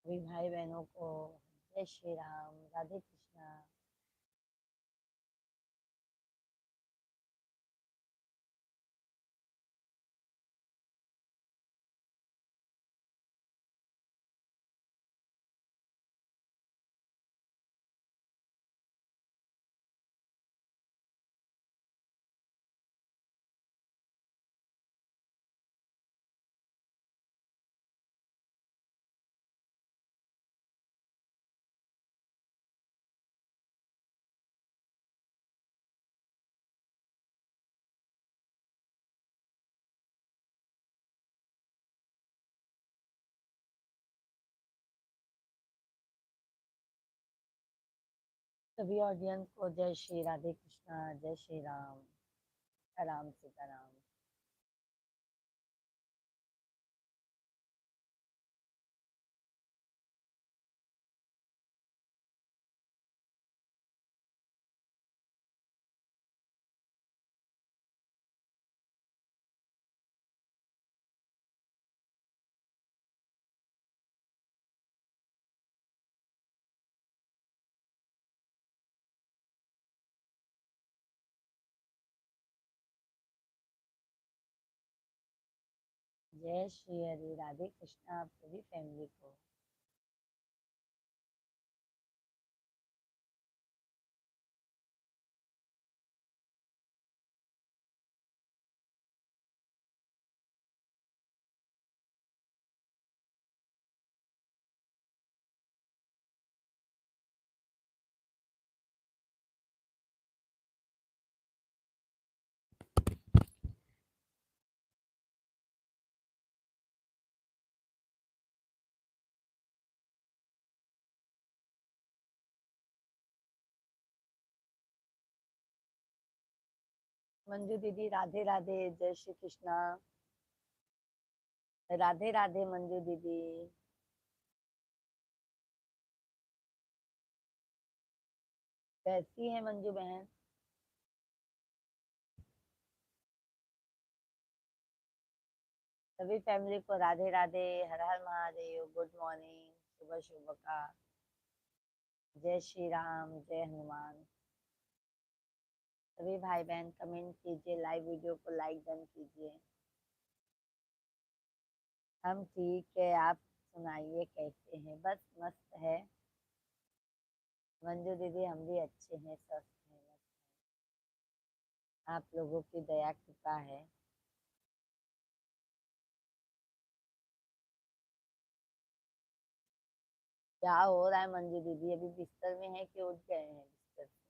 सभी भाई बहनों को जय श्री राम, राधे कृष्णा। सभी ऑडियंस को जय श्री राधे कृष्णा, जय श्री राम, राम सीताराम। जय श्री हरि राधे कृष्णा आप सभी फैमिली को। मंजू दीदी राधे राधे, जय श्री कृष्णा। राधे राधे मंजू दीदी। कैसी है मंजू बहन? सभी फैमिली को राधे राधे, हर हर महादेव, गुड मॉर्निंग, सुबह शुभ का। जय श्री राम, जय हनुमान। सभी भाई बहन कमेंट कीजिए, लाइव वीडियो को लाइक डन कीजिए। हम ठीक है, आप सुनाइए कैसे हैं? बस मस्त है मंजू दीदी, हम भी अच्छे हैं, स्वस्थ हैं, मस्त हैं। आप लोगों की दया कृपा है। क्या हो रहा है मंजू दीदी? अभी बिस्तर में है कि उठ गए हैं बिस्तर से?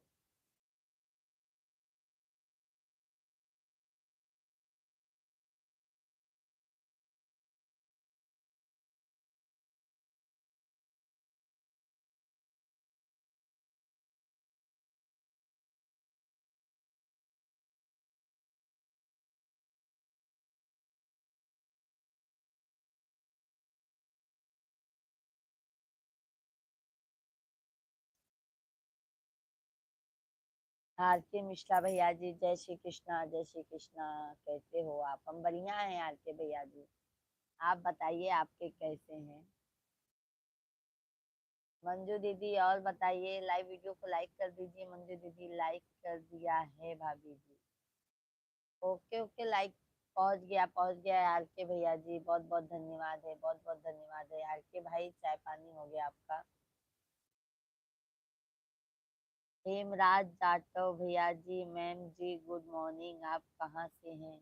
आर के मिश्रा भैया जी, जय श्री कृष्णा, जय श्री कृष्णा। कैसे हो आप? हम बढ़िया हैं आर के भैया जी। आप बताइए, आपके कैसे हैं? मंजू दीदी और बताइए, लाइव वीडियो को लाइक कर दीजिए। मंजू दीदी लाइक कर दिया है भाभी जी। ओके ओके, लाइक पहुंच गया यार के भैया जी। बहुत बहुत धन्यवाद है, बहुत बहुत धन्यवाद है यार के भाई। चाय पानी हो गया आपका? हेमराज जाटव भैया जी, मैम जी, गुड मॉर्निंग। आप कहाँ से हैं?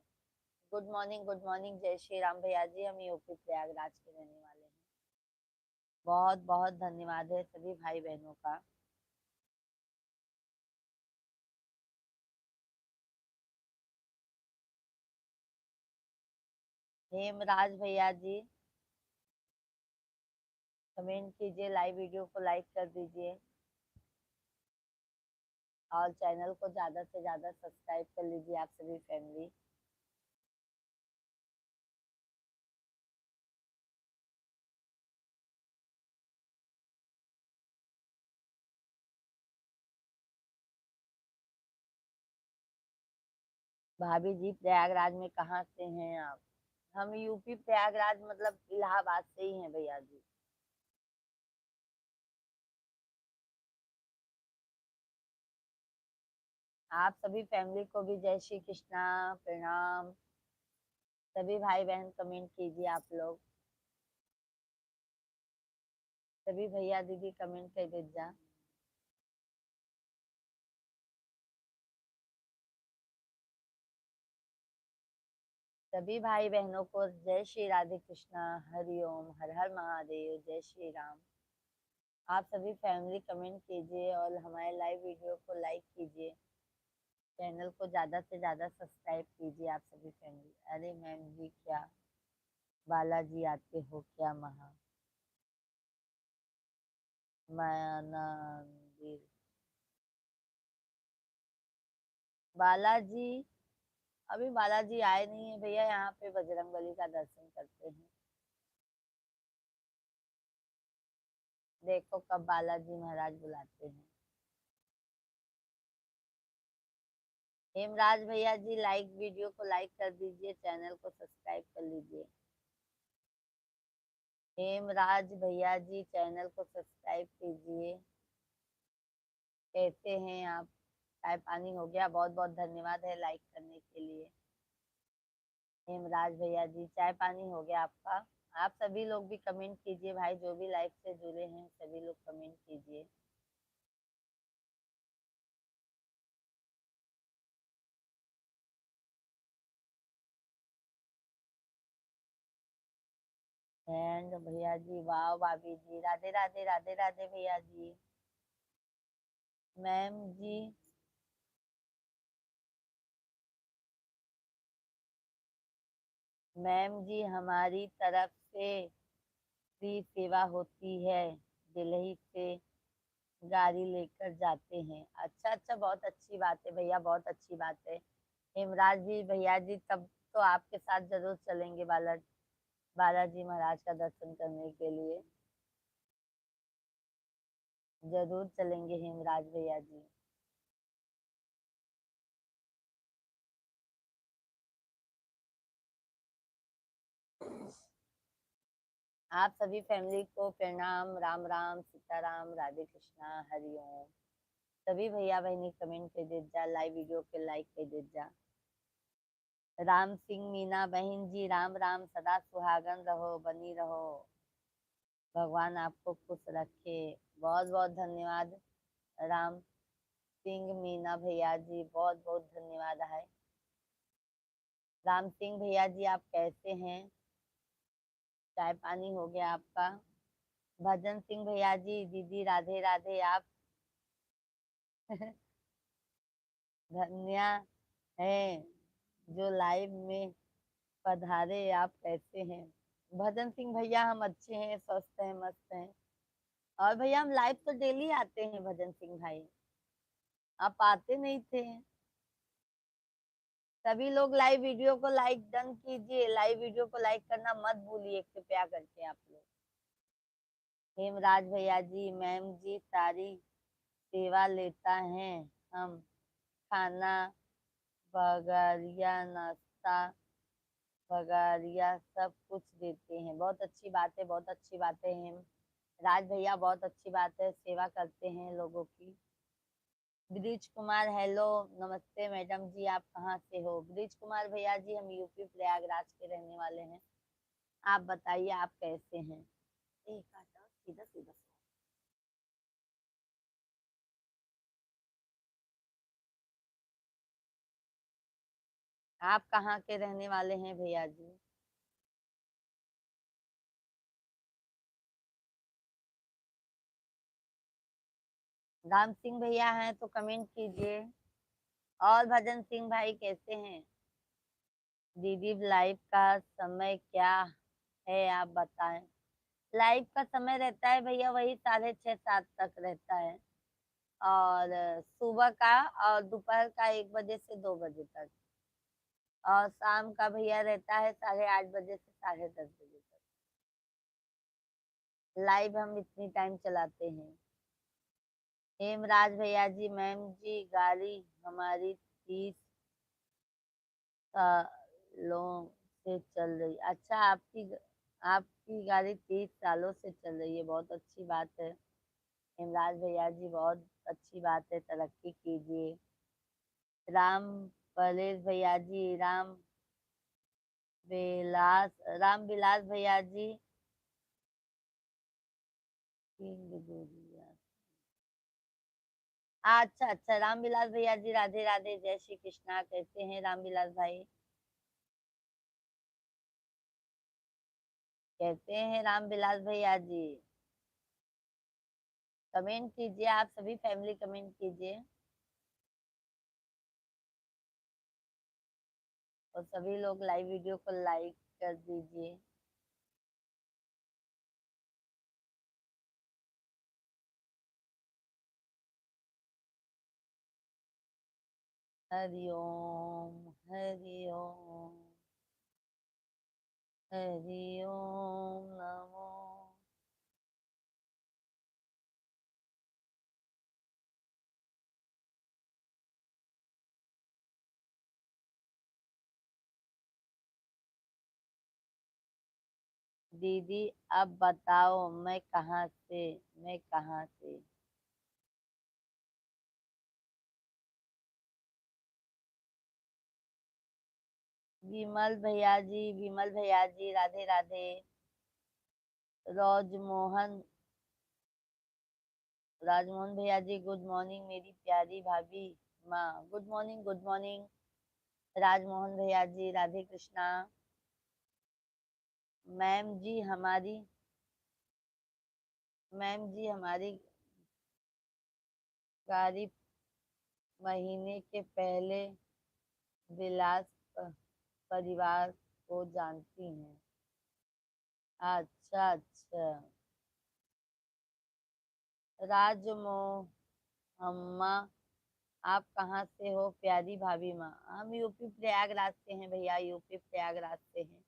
Good morning, good morning. जय श्री राम भैया जी, हम यूपी प्रयागराज के रहने वाले हैं। बहुत बहुत धन्यवाद है सभी भाई बहनों का। हेमराज भैया जी, कमेंट कीजिए, लाइव वीडियो को लाइक कर दीजिए और चैनल को ज्यादा से ज्यादा सब्सक्राइब कर लीजिए आप सभी फैमिली। भाभी जी, प्रयागराज में कहाँ से हैं आप? हम यूपी प्रयागराज मतलब इलाहाबाद से ही हैं भैया जी। आप सभी फैमिली को भी जय श्री कृष्णा, प्रणाम। सभी भाई बहन कमेंट कीजिए आप लोग। सभी भैया दीदी कमेंट कर दीजिए। सभी भाई बहनों को जय श्री राधे कृष्णा, हरिओम, हर हर महादेव, जय श्री राम। आप सभी फैमिली कमेंट कीजिए और हमारे लाइव वीडियो को लाइक कीजिए। चैनल को ज्यादा से ज्यादा सब्सक्राइब कीजिए आप सभी फैमिली। अरे मैम जी क्या बालाजी आते हो क्या मंदिर? बालाजी अभी बालाजी आए नहीं है भैया, यहाँ पे बजरंगबली का दर्शन करते हैं। देखो कब बालाजी महाराज बुलाते हैं। हेमराज भैया जी लाइक वीडियो को लाइक कर दीजिए, चैनल को सब्सक्राइब कर लीजिए। हेमराज भैया जी चैनल को सब्सक्राइब कीजिए। कैसे हैं आप? चाय पानी हो गया? बहुत बहुत धन्यवाद है लाइक करने के लिए। हेमराज भैया जी चाय पानी हो गया आपका? आप सभी लोग भी कमेंट कीजिए भाई, जो भी लाइव से जुड़े हैं सभी लोग कमेंट कीजिए। एंड भैया जी वाह, भाभी जी राधे राधे, राधे राधे भैया जी। मैम जी मैम जी हमारी तरफ से फ्री सेवा होती है, दिल्ली से गाड़ी लेकर जाते हैं। अच्छा अच्छा, बहुत अच्छी बात है भैया, बहुत अच्छी बात है। हेमराज जी भैया जी तब तो आपके साथ जरूर चलेंगे बालाजी महाराज का दर्शन करने के लिए। जरूर चलेंगे हेमराज भैया जी। आप सभी फैमिली को प्रणाम, राम राम, सीताराम, राधे कृष्णा, हरिओम। सभी भैया बहनी कमेंट कर दे जा, लाइव वीडियो के लाइक कर दे जा। राम सिंह मीना बहन जी राम राम, सदा सुहागन रहो, बनी रहो, भगवान आपको खुश रखे। बहुत बहुत धन्यवाद राम सिंह मीना भैया जी, बहुत बहुत धन्यवाद है। राम सिंह भैया जी आप कैसे हैं? चाय पानी हो गया आपका? भजन सिंह भैया जी दीदी राधे राधे, आप धन्य है जो लाइव में पधारे। आप कैसे हैं? भजन सिंह भैया हम अच्छे हैं, स्वस्थ हैं, मस्त हैं। और भैया हम लाइव तो डेली आते हैं भजन सिंह भाई, आप आते नहीं थे। सभी लोग लाइव वीडियो को लाइक डन कीजिए, लाइव वीडियो को लाइक करना मत भूलिए कृपया करके आप लोग। हेमराज भैया जी मैम जी सारी सेवा लेता है, हम खाना बगारिया नाश्ता बगारिया सब कुछ देते हैं। बहुत अच्छी बात है, बहुत अच्छी बात है हेम राज भैया, बहुत अच्छी बात है, सेवा करते हैं लोगों की। ब्रिज कुमार हेलो, नमस्ते मैडम जी, आप कहाँ से हो? ब्रिज कुमार भैया जी हम यूपी प्रयागराज के रहने वाले हैं। आप बताइए आप कैसे हैं? एक आ जाओ, सीधा सीधा सो। आप कहाँ के रहने वाले हैं भैया जी? राम सिंह भैया हैं तो कमेंट कीजिए। और भजन सिंह भाई कैसे हैं? दीदी लाइव का समय क्या है आप बताएं? लाइव का समय रहता है भैया वही 6:30 7 तक रहता है। और सुबह का और दोपहर का 1 बजे से 2 बजे तक। और शाम का भैया रहता है 8:30 बजे से 10:30 बजे तक। लाइव हम इतनी टाइम चलाते हैं। हेमराज भैया जी मैम जी गाड़ी हमारी 30 सालों से चल रही। अच्छा आपकी गाड़ी 30 सालों से चल रही है, बहुत अच्छी बात है। हेमराज भैया जी बहुत अच्छी बात है, तरक्की कीजिए। राम परेश भैया जी, विलास राम विलास भैया जी, किंग गुड़िया। अच्छा अच्छा, रामविलास भैया जी, राधे राधे, जय श्री कृष्णा। कैसे हैं रामविलास भाई? कैसे हैं रामविलास भैया जी? कमेंट कीजिए, आप सभी फैमिली कमेंट कीजिए, और सभी लोग लाइव वीडियो को लाइक कर दीजिए। हरि ओम, हरि ओम, हरि ओम नमो। दीदी अब बताओ, मैं कहाँ से? विमल भैया जी, राधे राधे। राजमोहन राजमोहन भैया जी, गुड मॉर्निंग मेरी प्यारी भाभी माँ। Good morning, good morning Rajmohan भैया जी, राधे कृष्णा। मैम जी हमारी मैम जी हमारी गाड़ी महीने के पहले विलास प- परिवार को जानती हैं। अच्छा अच्छा। राजमोहम्मा, आप कहाँ से हो प्यारी भाभी माँ? हम यूपी प्रयागराज से हैं भैया, यूपी प्रयागराज से हैं।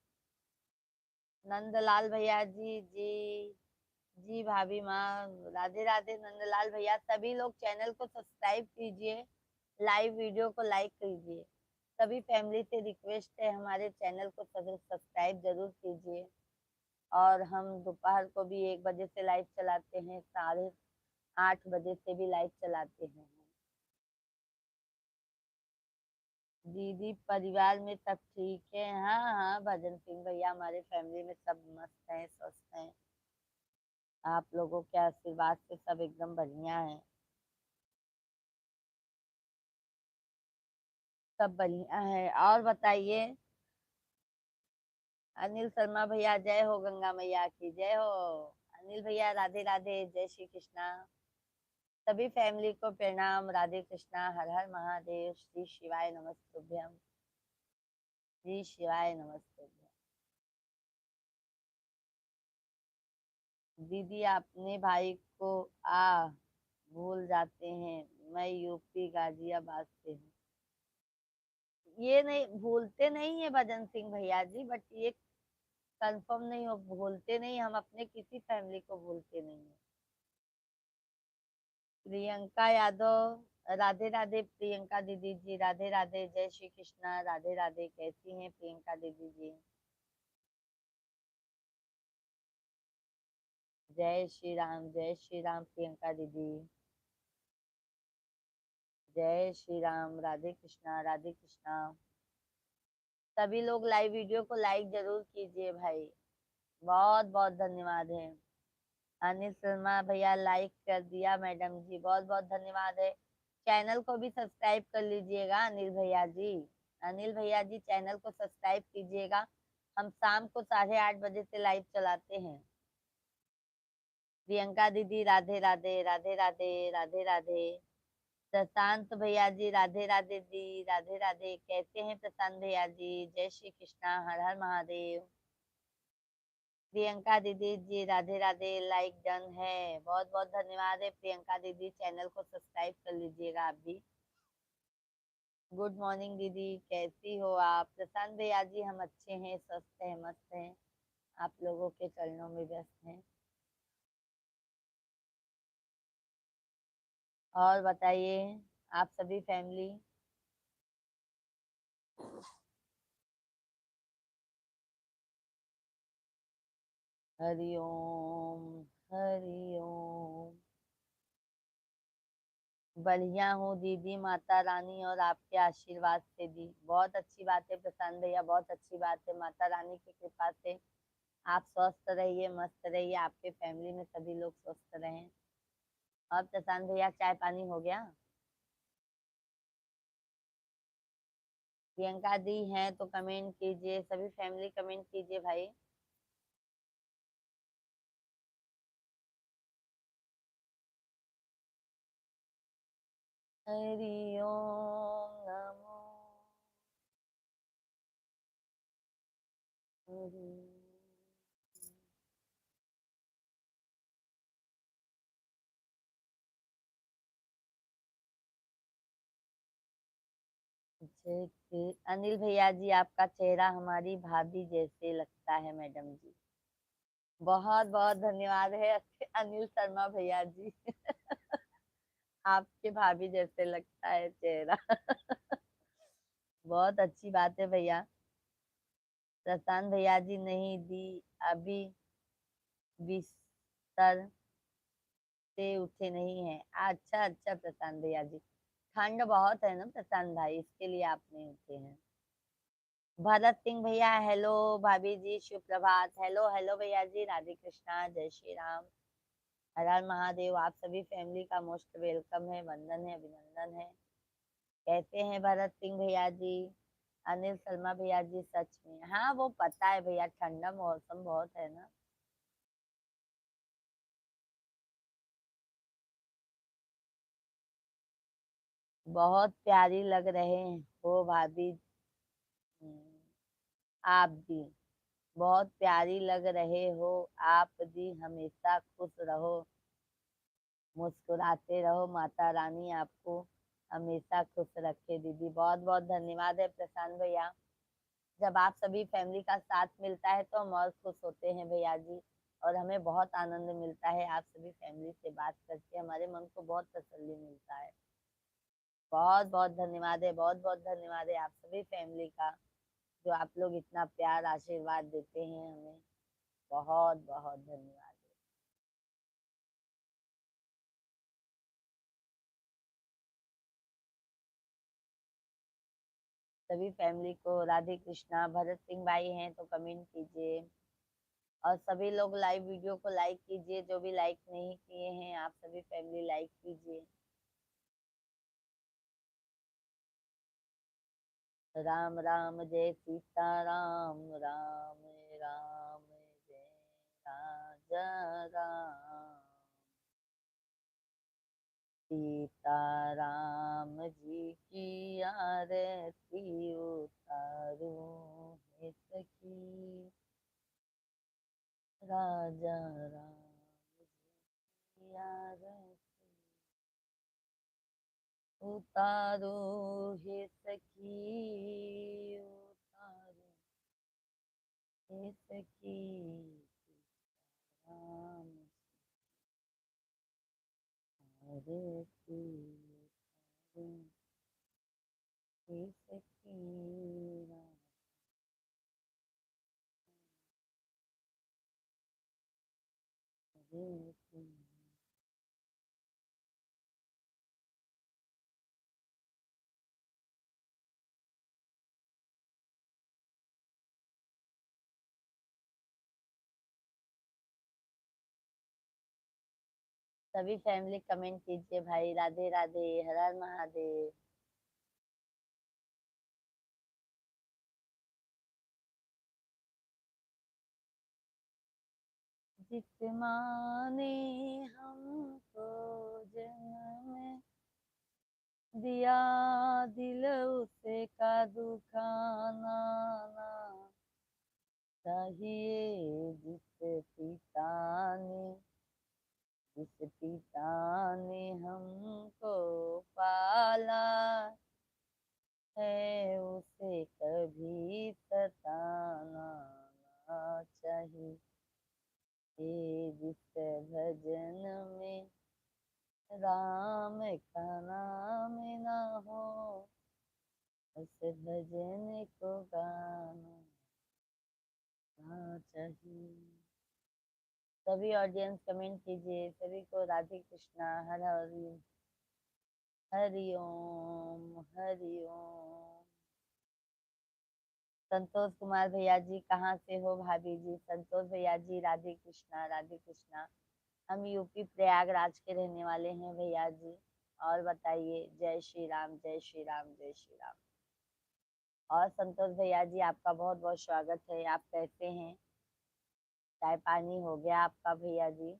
नंदलाल भैया जी, जी भाभी माँ, राधे राधे नंदलाल भैया। सभी लोग चैनल को सब्सक्राइब कीजिए, लाइव वीडियो को लाइक कीजिए। सभी फैमिली से रिक्वेस्ट है, हमारे चैनल को सब्सक्राइब जरूर कीजिए। और हम दोपहर को भी 1 बजे से लाइव चलाते हैं, 8:30 बजे से भी लाइव चलाते हैं। दीदी परिवार में सब ठीक है? हाँ हाँ भजन सिंह भैया, हमारे फैमिली में सब मस्त हैं, स्वस्थ हैं। आप लोगों के आशीर्वाद से सब एकदम बढ़िया है। सब बढ़िया है। और बताइए। अनिल शर्मा भैया, जय हो गंगा मैया की, जय हो। अनिल भैया, राधे राधे, जय श्री कृष्णा। सभी फैमिली को प्रणाम, राधे कृष्णा, हर हर महादेव, श्री शिवाय नमस्तुभ्यम, श्री शिवाय नमस्तुभ्यम। दीदी अपने भाई को आ भूल जाते हैं, मैं यूपी गाजियाबाद से हूँ। ये नहीं भूलते नहीं है भजन सिंह भैया जी, बट ये कंफर्म नहीं हो, भूलते नहीं, हम अपने किसी फैमिली को भूलते नहीं है। प्रियंका यादव, राधे राधे प्रियंका दीदी जी, राधे राधे, जय श्री कृष्णा, राधे राधे। कैसी हैं प्रियंका दीदी जी? जय श्री राम प्रियंका दीदी, जय श्री राम, राधे कृष्णा, राधे कृष्णा। सभी लोग लाइव वीडियो को लाइक जरूर कीजिए भाई, बहुत बहुत धन्यवाद है। अनिल शर्मा भैया, लाइक कर दिया मैडम जी, बहुत बहुत धन्यवाद है। चैनल को भी सब्सक्राइब कर लीजिएगा अनिल भैया जी। अनिल भैया जी, चैनल को सब्सक्राइब कीजिएगा। हम शाम को 8:30 बजे से लाइव चलाते हैं। प्रियंका दीदी, राधे राधे, राधे राधे, राधे राधे। प्रशांत भैया जी, राधे राधे जी, राधे राधे। कैसे हैं प्रशांत भैया जी? जय श्री कृष्णा, हर हर महादेव। प्रियंका दीदी जी, राधे राधे, लाइक डन है, बहुत बहुत धन्यवाद है प्रियंका दीदी। चैनल को सब्सक्राइब कर लीजिएगा आप भी। गुड मॉर्निंग दीदी, कैसी हो आप? प्रशांत भैया जी, हम अच्छे हैं, स्वस्थ हैं, मस्त हैं, आप लोगों के चरणों में व्यस्त हैं। और बताइए आप सभी फैमिली। हरि ओम, हरि ओम। बढ़िया हूँ दीदी, माता रानी और आपके आशीर्वाद से दी। बहुत अच्छी बात है प्रशांत भैया, बहुत अच्छी बात है। माता रानी की कृपा से आप स्वस्थ रहिए, मस्त रहिए, आपके फैमिली में सभी लोग स्वस्थ रहें। और प्रशांत भैया चाय पानी हो गया? प्रियंका दी हैं तो कमेंट कीजिए, सभी फैमिली कमेंट कीजिए भाई। हरि ओम नमो हरि। अनिल भैया जी, आपका चेहरा हमारी भाभी जैसे लगता है मैडम जी। बहुत बहुत धन्यवाद है अनिल शर्मा भैया जी। आपके भाभी जैसे लगता है चेहरा। बहुत अच्छी बात है भैया। प्रशांत भैया जी नहीं दी, अभी बिस्तर से उठे नहीं है। अच्छा अच्छा प्रशांत भैया जी, ठंड बहुत है ना प्रशांत भाई, इसके लिए आप नहीं उठे हैं। भरत सिंह भैया हेलो, भाभी जी शुभ प्रभात। हेलो हेलो भैया जी, राधे कृष्णा, जय श्री राम, हर हर महादेव। आप सभी फैमिली का मोस्ट वेलकम है, वंदन है, अभिनंदन है। कैसे हैं भरत सिंह भैया जी? अनिल शर्मा भैया जी, सच में हाँ वो पता है भैया, ठंडा मौसम बहुत है ना। बहुत प्यारी लग रहे हो भाभी। हम्म, आप भी बहुत प्यारी लग रहे हो। आप भी हमेशा खुश रहो, मुस्कुराते रहो, माता रानी आपको हमेशा खुश रखे। दीदी बहुत बहुत धन्यवाद है प्रशांत भैया। जब आप सभी फैमिली का साथ मिलता है तो हम और खुश होते हैं भैया जी। और हमें बहुत आनंद मिलता है, आप सभी फैमिली से बात करके हमारे मन को बहुत तसल्ली मिलता है। बहुत बहुत धन्यवाद है, बहुत बहुत धन्यवाद है आप सभी फैमिली का, जो आप लोग इतना प्यार आशीर्वाद देते हैं हमें। बहुत बहुत धन्यवाद है। सभी फैमिली को राधे कृष्णा। भरत सिंह भाई हैं तो कमेंट कीजिए, और सभी लोग लाइव वीडियो को लाइक कीजिए, जो भी लाइक नहीं किए हैं आप सभी फैमिली लाइक कीजिए। राम राम जय सीता राम, राम राम जय राजा राम। सीता राम जी की आरती उतारो हे सखी, राजा राम जी की आरती उतारो हे सखी, उतारो हे सखी, राम हरे उतारो हे सखी, राम हरे। सभी फैमिली कमेंट कीजिए भाई, राधे राधे, हर हर महादेव। जिस माँ ने हमको जन्म दिया, दिल उसे का दुखाना ना चाहिए। जिस पिता ने हमको पाला है, उसे कभी सताना ना चाहिए। जिस भजन में राम का नाम ना हो, उस भजन को गाना चाहिए। सभी ऑडियंस कमेंट कीजिए, सभी को राधे कृष्णा, हर हर। हरि ओम हरि ओम। संतोष कुमार भैया जी कहाँ से हो भाभी जी? संतोष भैया जी राधे कृष्णा राधे कृष्णा। हम यूपी प्रयागराज के रहने वाले हैं भैया जी। और बताइए, जय श्री राम जय श्री राम जय श्री राम। और संतोष भैया जी आपका बहुत बहुत स्वागत है। आप कैसे हैं? चाय पानी हो गया आपका भैया जी?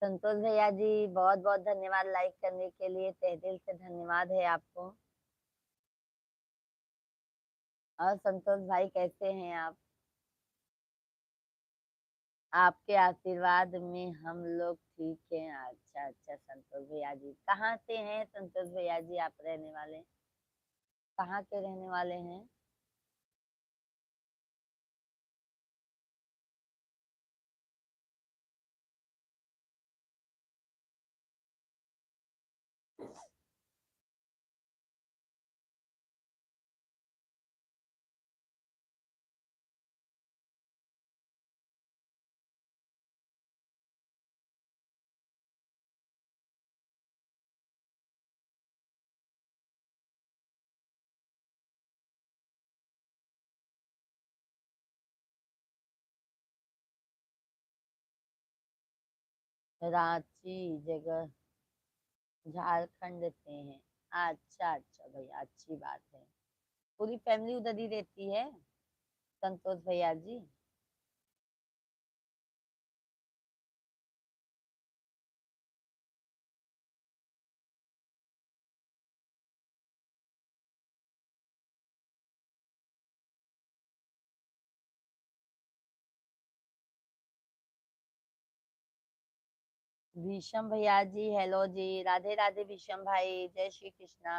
संतोष भैया जी बहुत बहुत धन्यवाद लाइक करने के लिए, तहे दिल से धन्यवाद है आपको। और संतोष भाई कैसे हैं आप? आपके आशीर्वाद में हम लोग ठीक हैं। अच्छा अच्छा संतोष भैया जी कहाँ से हैं? संतोष भैया जी आप रहने वाले कहाँ के रहने वाले हैं? रांची जगह झारखंड से हैं। अच्छा अच्छा भैया अच्छी बात है। पूरी फैमिली उधर ही रहती है संतोष भैया जी? भीषम भैया जी हेलो जी, राधे राधे भीषम भाई, जय श्री कृष्णा।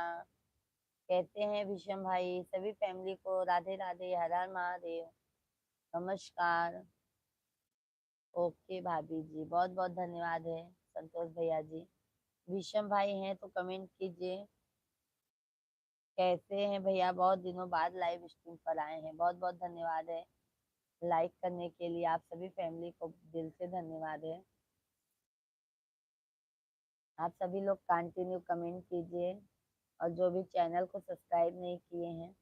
कहते हैं भीषम भाई सभी फैमिली को राधे राधे, हर हर महादेव, नमस्कार। ओके भाभी जी बहुत बहुत धन्यवाद है संतोष भैया जी। भीषम भाई हैं तो कमेंट कीजिए। कैसे हैं भैया? बहुत दिनों बाद लाइव स्ट्रीम पर आए हैं, बहुत बहुत धन्यवाद है लाइक करने के लिए। आप सभी फैमिली को दिल से धन्यवाद है। आप सभी लोग कंटिन्यू कमेंट कीजिए। और जो भी चैनल को सब्सक्राइब नहीं किए हैं,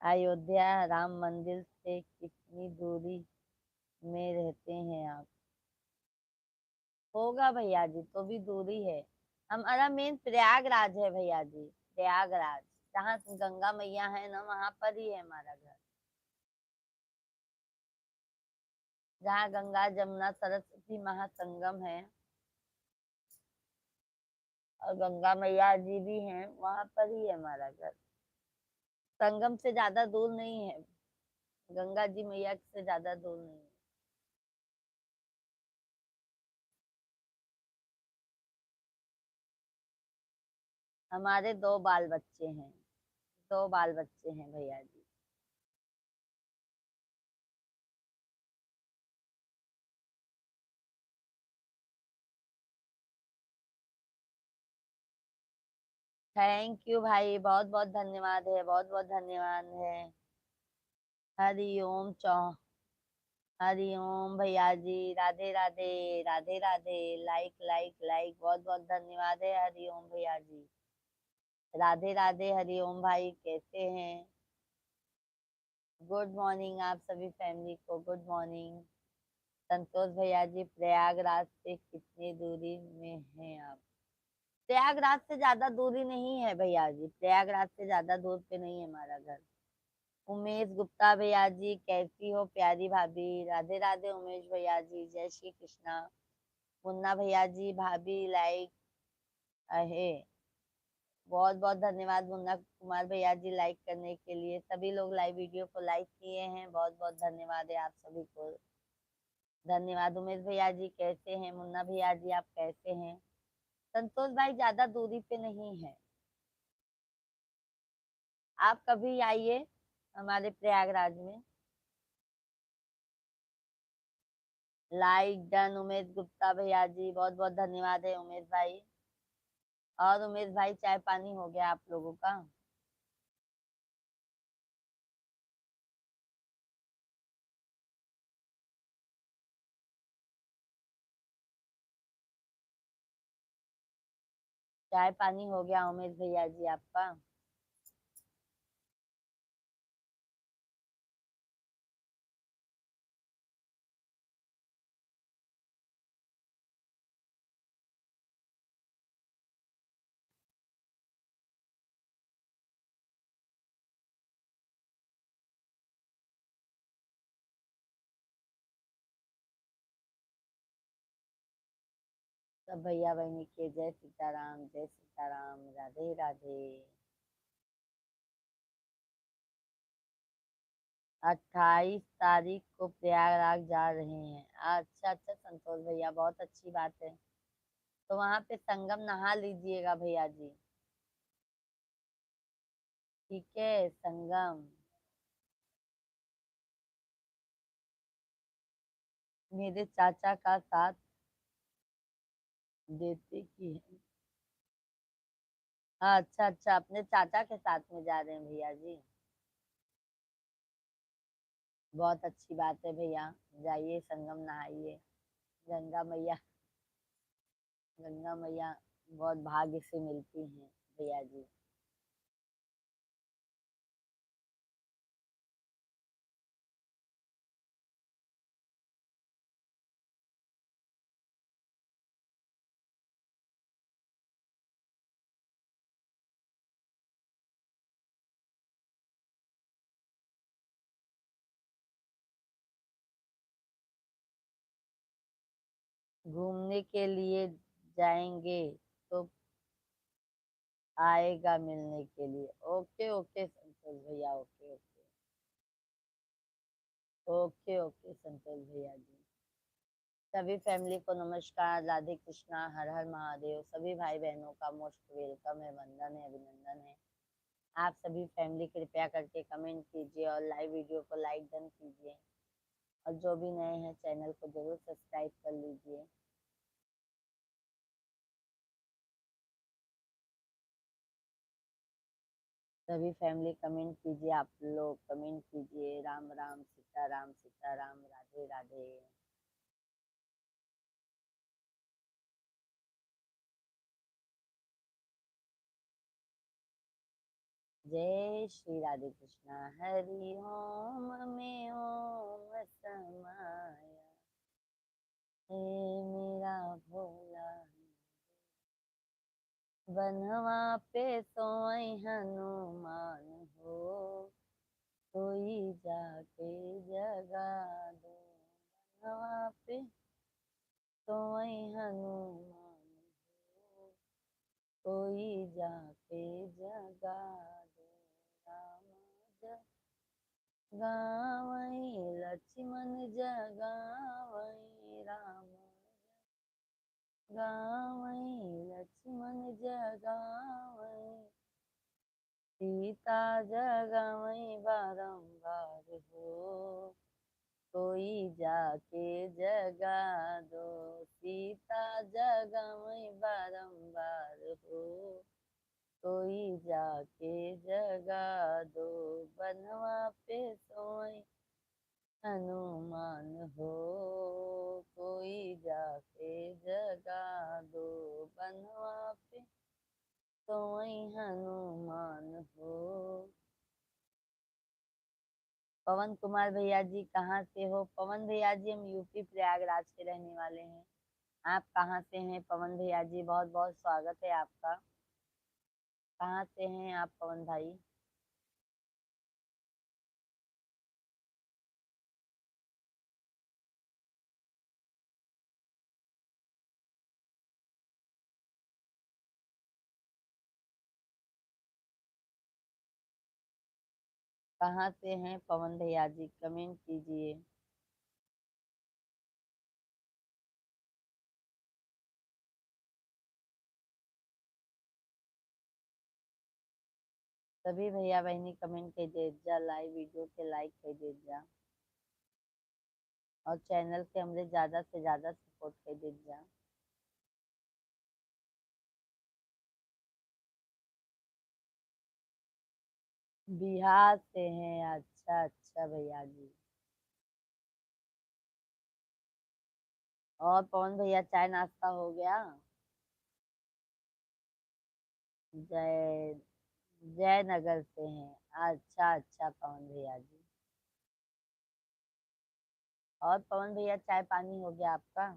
अयोध्या राम मंदिर से कितनी दूरी में रहते हैं आप? होगा भैया जी, तो भी दूरी है। हमारा मेन प्रयागराज है भैया जी, प्रयागराज। जहाँ गंगा मैया है ना, वहां पर ही है हमारा घर। जहाँ गंगा जमुना सरस्वती महासंगम है और गंगा मैया जी भी हैं, वहां पर ही है हमारा घर। संगम से ज्यादा दूर नहीं है, गंगा जी मैया से ज्यादा दूर नहीं है। हमारे दो बाल बच्चे हैं, दो बाल बच्चे हैं भैया जी। थैंक यू भाई, बहुत बहुत धन्यवाद है, बहुत बहुत धन्यवाद है। हरि ओम चौ हरि ओम भैया जी, Radhe Radhe Radhe Radhe. Like like like, बहुत बहुत धन्यवाद है हरि ओम भैया जी। राधे राधे हरि ओम भाई कैसे हैं? गुड मॉर्निंग आप सभी फैमिली को, गुड मॉर्निंग। संतोष भैया जी प्रयागराज से कितनी दूरी में हैं आप? प्रयागराज से ज्यादा दूरी नहीं है भैया जी, प्रयागराज से ज्यादा दूर पे नहीं है हमारा घर। उमेश गुप्ता भैया जी कैसी हो प्यारी भाभी? राधे राधे उमेश भैया जी, जय श्री कृष्णा। मुन्ना भैया जी भाभी लाइक है। बहुत बहुत धन्यवाद मुन्ना कुमार भैया जी लाइक करने के लिए। सभी लोग लाइव वीडियो को लाइक किए हैं, बहुत बहुत धन्यवाद है आप सभी को। धन्यवाद। उमेश भैया जी कैसे हैं? मुन्ना भैया जी आप कैसे हैं? संतोष भाई ज्यादा दूरी पे नहीं है। आप कभी आइए हमारे प्रयागराज में। लाइक डन उमेश गुप्ता भैया जी, बहुत बहुत धन्यवाद है उमेश भाई। और उमेश भाई चाय पानी हो गया आप लोगों का? चाय पानी हो गया उमेश भैया जी आपका? सब भैया बहनी के जय सीताराम, जय सीताराम, राधे राधे। 28 तारीख को प्रयागराज जा रहे हैं। अच्छा अच्छा संतोष भैया, बहुत अच्छी बात है। तो वहां पे संगम नहा लीजिएगा भैया जी। ठीक है, संगम। मेरे चाचा का साथ देते की है। अच्छा अच्छा, अपने चाचा के साथ में जा रहे हैं भैया जी। बहुत अच्छी बात है भैया। जाइए, संगम नहाइए। गंगा मैया, गंगा मैया बहुत भाग्य से मिलती हैं भैया जी। घूमने के लिए जाएंगे तो आएगा मिलने के लिए। ओके ओके संतोष भैया, ओके ओके। ओके ओके संतोष भैया जी। सभी फैमिली को नमस्कार, राधे कृष्णा, हर हर महादेव। सभी भाई बहनों का मोस्ट वेलकम है, वंदन है, अभिनंदन है। आप सभी फैमिली कृपया करके कमेंट कीजिए और लाइव वीडियो को लाइक डन कीजिए। और जो भी नए हैं चैनल को जरूर सब्सक्राइब कर लीजिए। सभी फैमिली कमेंट कीजिए, आप लोग कमेंट कीजिए, राम राम सीताराम सीताराम, राधे राधे। जय श्री राधे कृष्णा, हरि ओम में ओम समाया। हे मेरा भोला, बनवा पे सोई हनुमान हो, कोई जाके जगा दो। बनवा पे सोई हनुमान हो, कोई जाके जगा दो। राम जगावई लक्ष्मण जगावई, राम जगावई लक्ष्मण जगावई, सीता जगावई बारंबार हो, कोई जाके जगा दो। सीता जगावई बारंबार हो, कोई जाके जगा दो। बनवा पे सोई हनुमान हो, कोई जाके जगा दो। बनवा पे सोई हनुमान हो। पवन कुमार भैया जी कहाँ से हो? पवन भैया जी हम यूपी प्रयागराज के रहने वाले हैं। आप कहाँ से हैं पवन भैया जी? बहुत बहुत स्वागत है आपका। कहाँ से हैं आप पवन भाई? कहाँ से हैं पवन भैया जी? कमेंट कीजिए। सभी भैया बहनी कमेंट कर दीजिए, लाइव वीडियो के लाइक कर दीजिए और चैनल के हमरे ज्यादा से ज्यादा सपोर्ट कर दीजिए। बिहार से हैं? अच्छा अच्छा भैया जी। और पवन भैया चाय नाश्ता हो गया? जय जयनगर से हैं। अच्छा अच्छा पवन भैया जी। और पवन भैया चाय पानी हो गया आपका?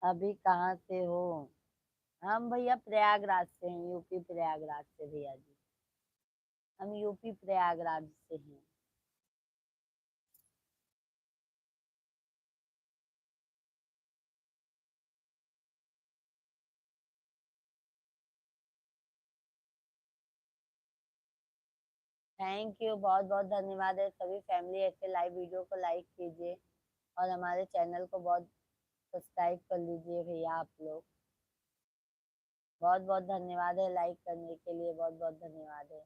अभी कहाँ से हो? हम भैया प्रयागराज से हैं, यूपी प्रयागराज से भैया जी। हम यूपी प्रयागराज से हैं। थैंक यू, बहुत बहुत धन्यवाद है सभी फैमिली। ऐसे लाइव वीडियो को लाइक कीजिए और हमारे चैनल को बहुत सब्सक्राइब कर लीजिए भैया आप लोग। बहुत बहुत धन्यवाद है लाइक करने के लिए, बहुत बहुत धन्यवाद है।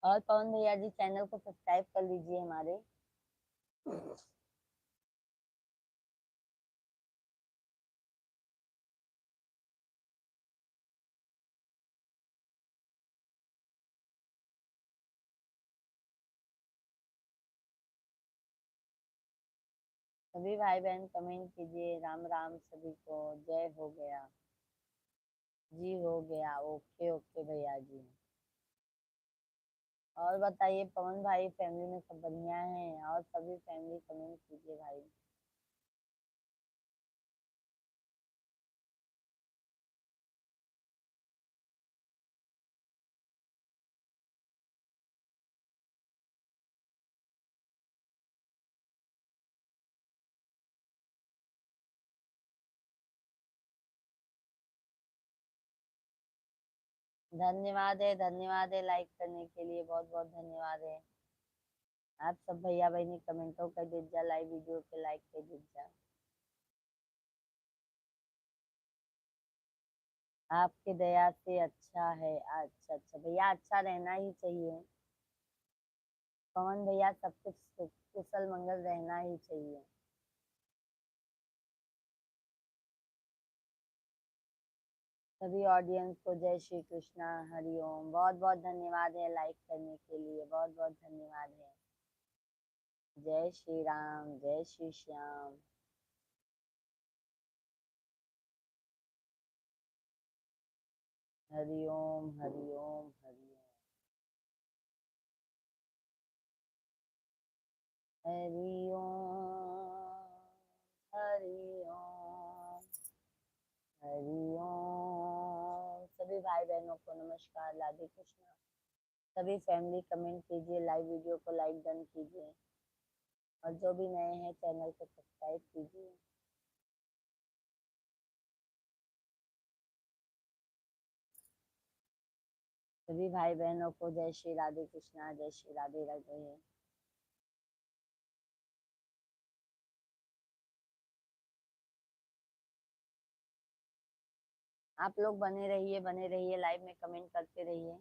और पवन भैया जी चैनल को सब्सक्राइब कर लीजिए हमारे। सभी भाई बहन कमेंट कीजिए, राम राम सभी को, जय हो गया जी, हो गया। ओके ओके भैया जी। और बताइए पवन भाई, फैमिली में सब बढ़िया है? और सभी फैमिली कमेंट कीजिए भाई। धन्यवाद है लाइक करने के लिए, बहुत बहुत धन्यवाद है। आप सब भैया बहनी कमेंटों कर दीजिए, लाइव वीडियो पे लाइक कर दीजिए। आपकी दया से अच्छा है। अच्छा अच्छा भैया, अच्छा रहना ही चाहिए पवन भैया, सब कुछ कुशल मंगल रहना ही चाहिए। सभी ऑडियंस को जय श्री कृष्णा, हरिओम। बहुत बहुत धन्यवाद है लाइक करने के लिए, बहुत बहुत धन्यवाद है। जय श्री राम, जय श्री श्याम। हरिओम हरिओम हरिओम। हरिओम हरिओम हरिओम। सभी भाई बहनों को नमस्कार, राधे कृष्णा। सभी फैमिली कमेंट कीजिए, लाइव वीडियो को लाइक डन कीजिए और जो भी नए हैं चैनल को सब्सक्राइब कीजिए। सभी भाई बहनों को जय श्री राधे कृष्णा, जय श्री राधे राधे। आप लोग बने रहिए लाइव में कमेंट करते रहिए।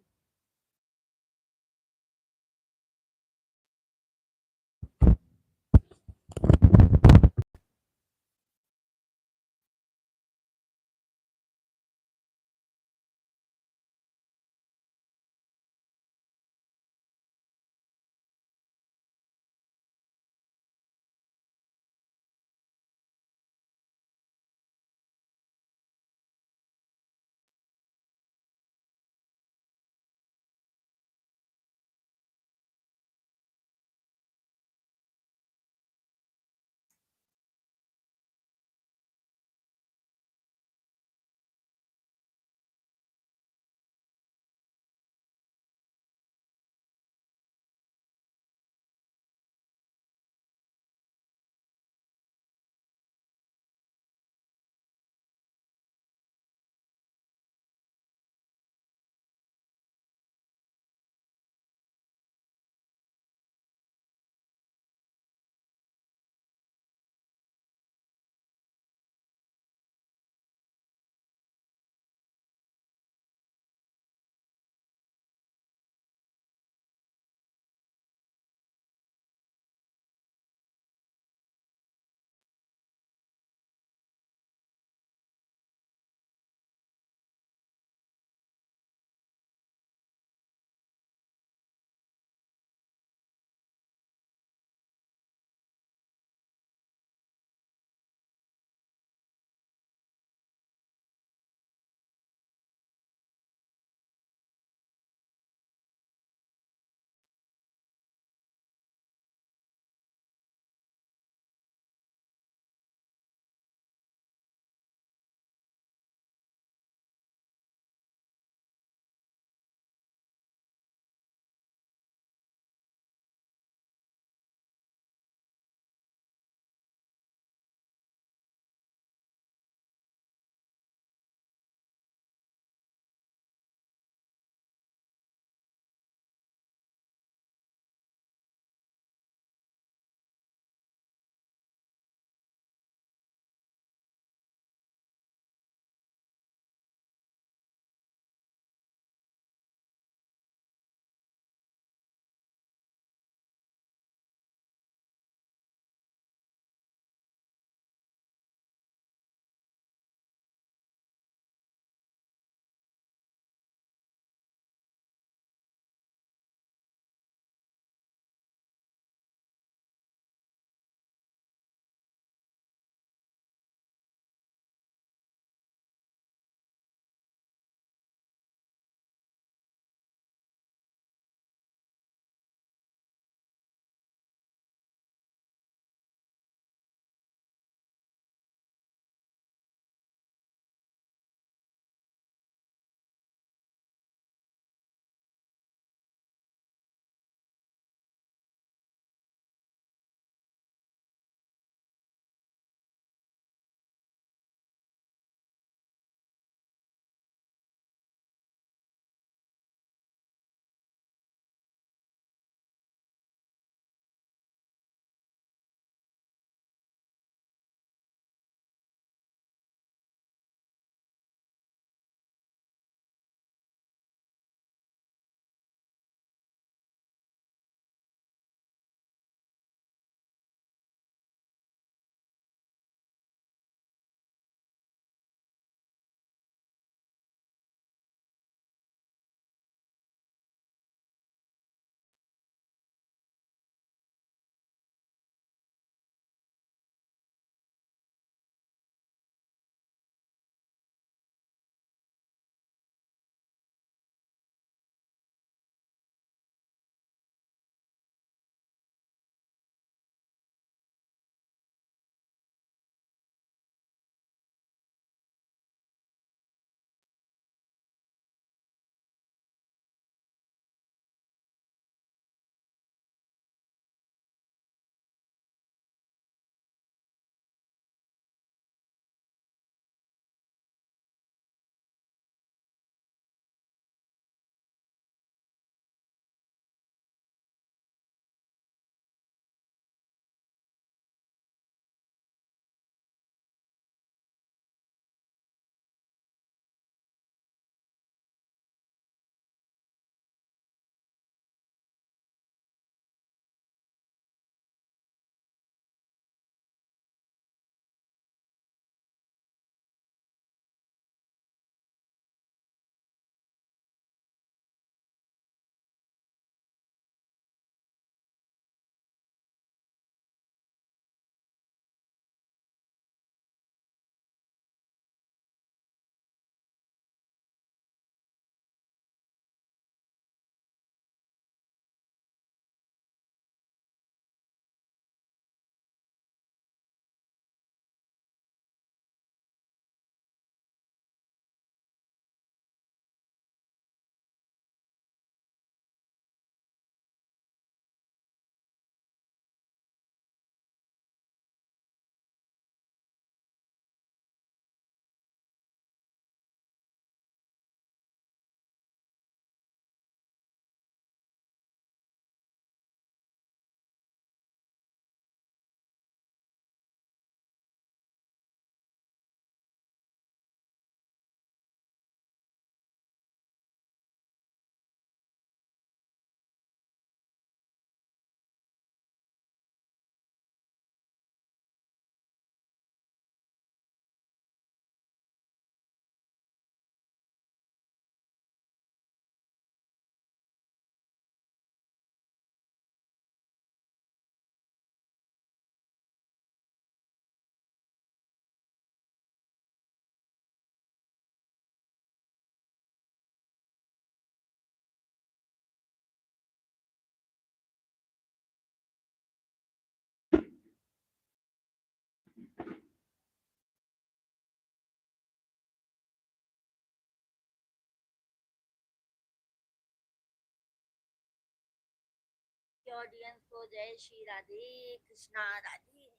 ऑडियंस को जय श्री राधे कृष्णा राधे।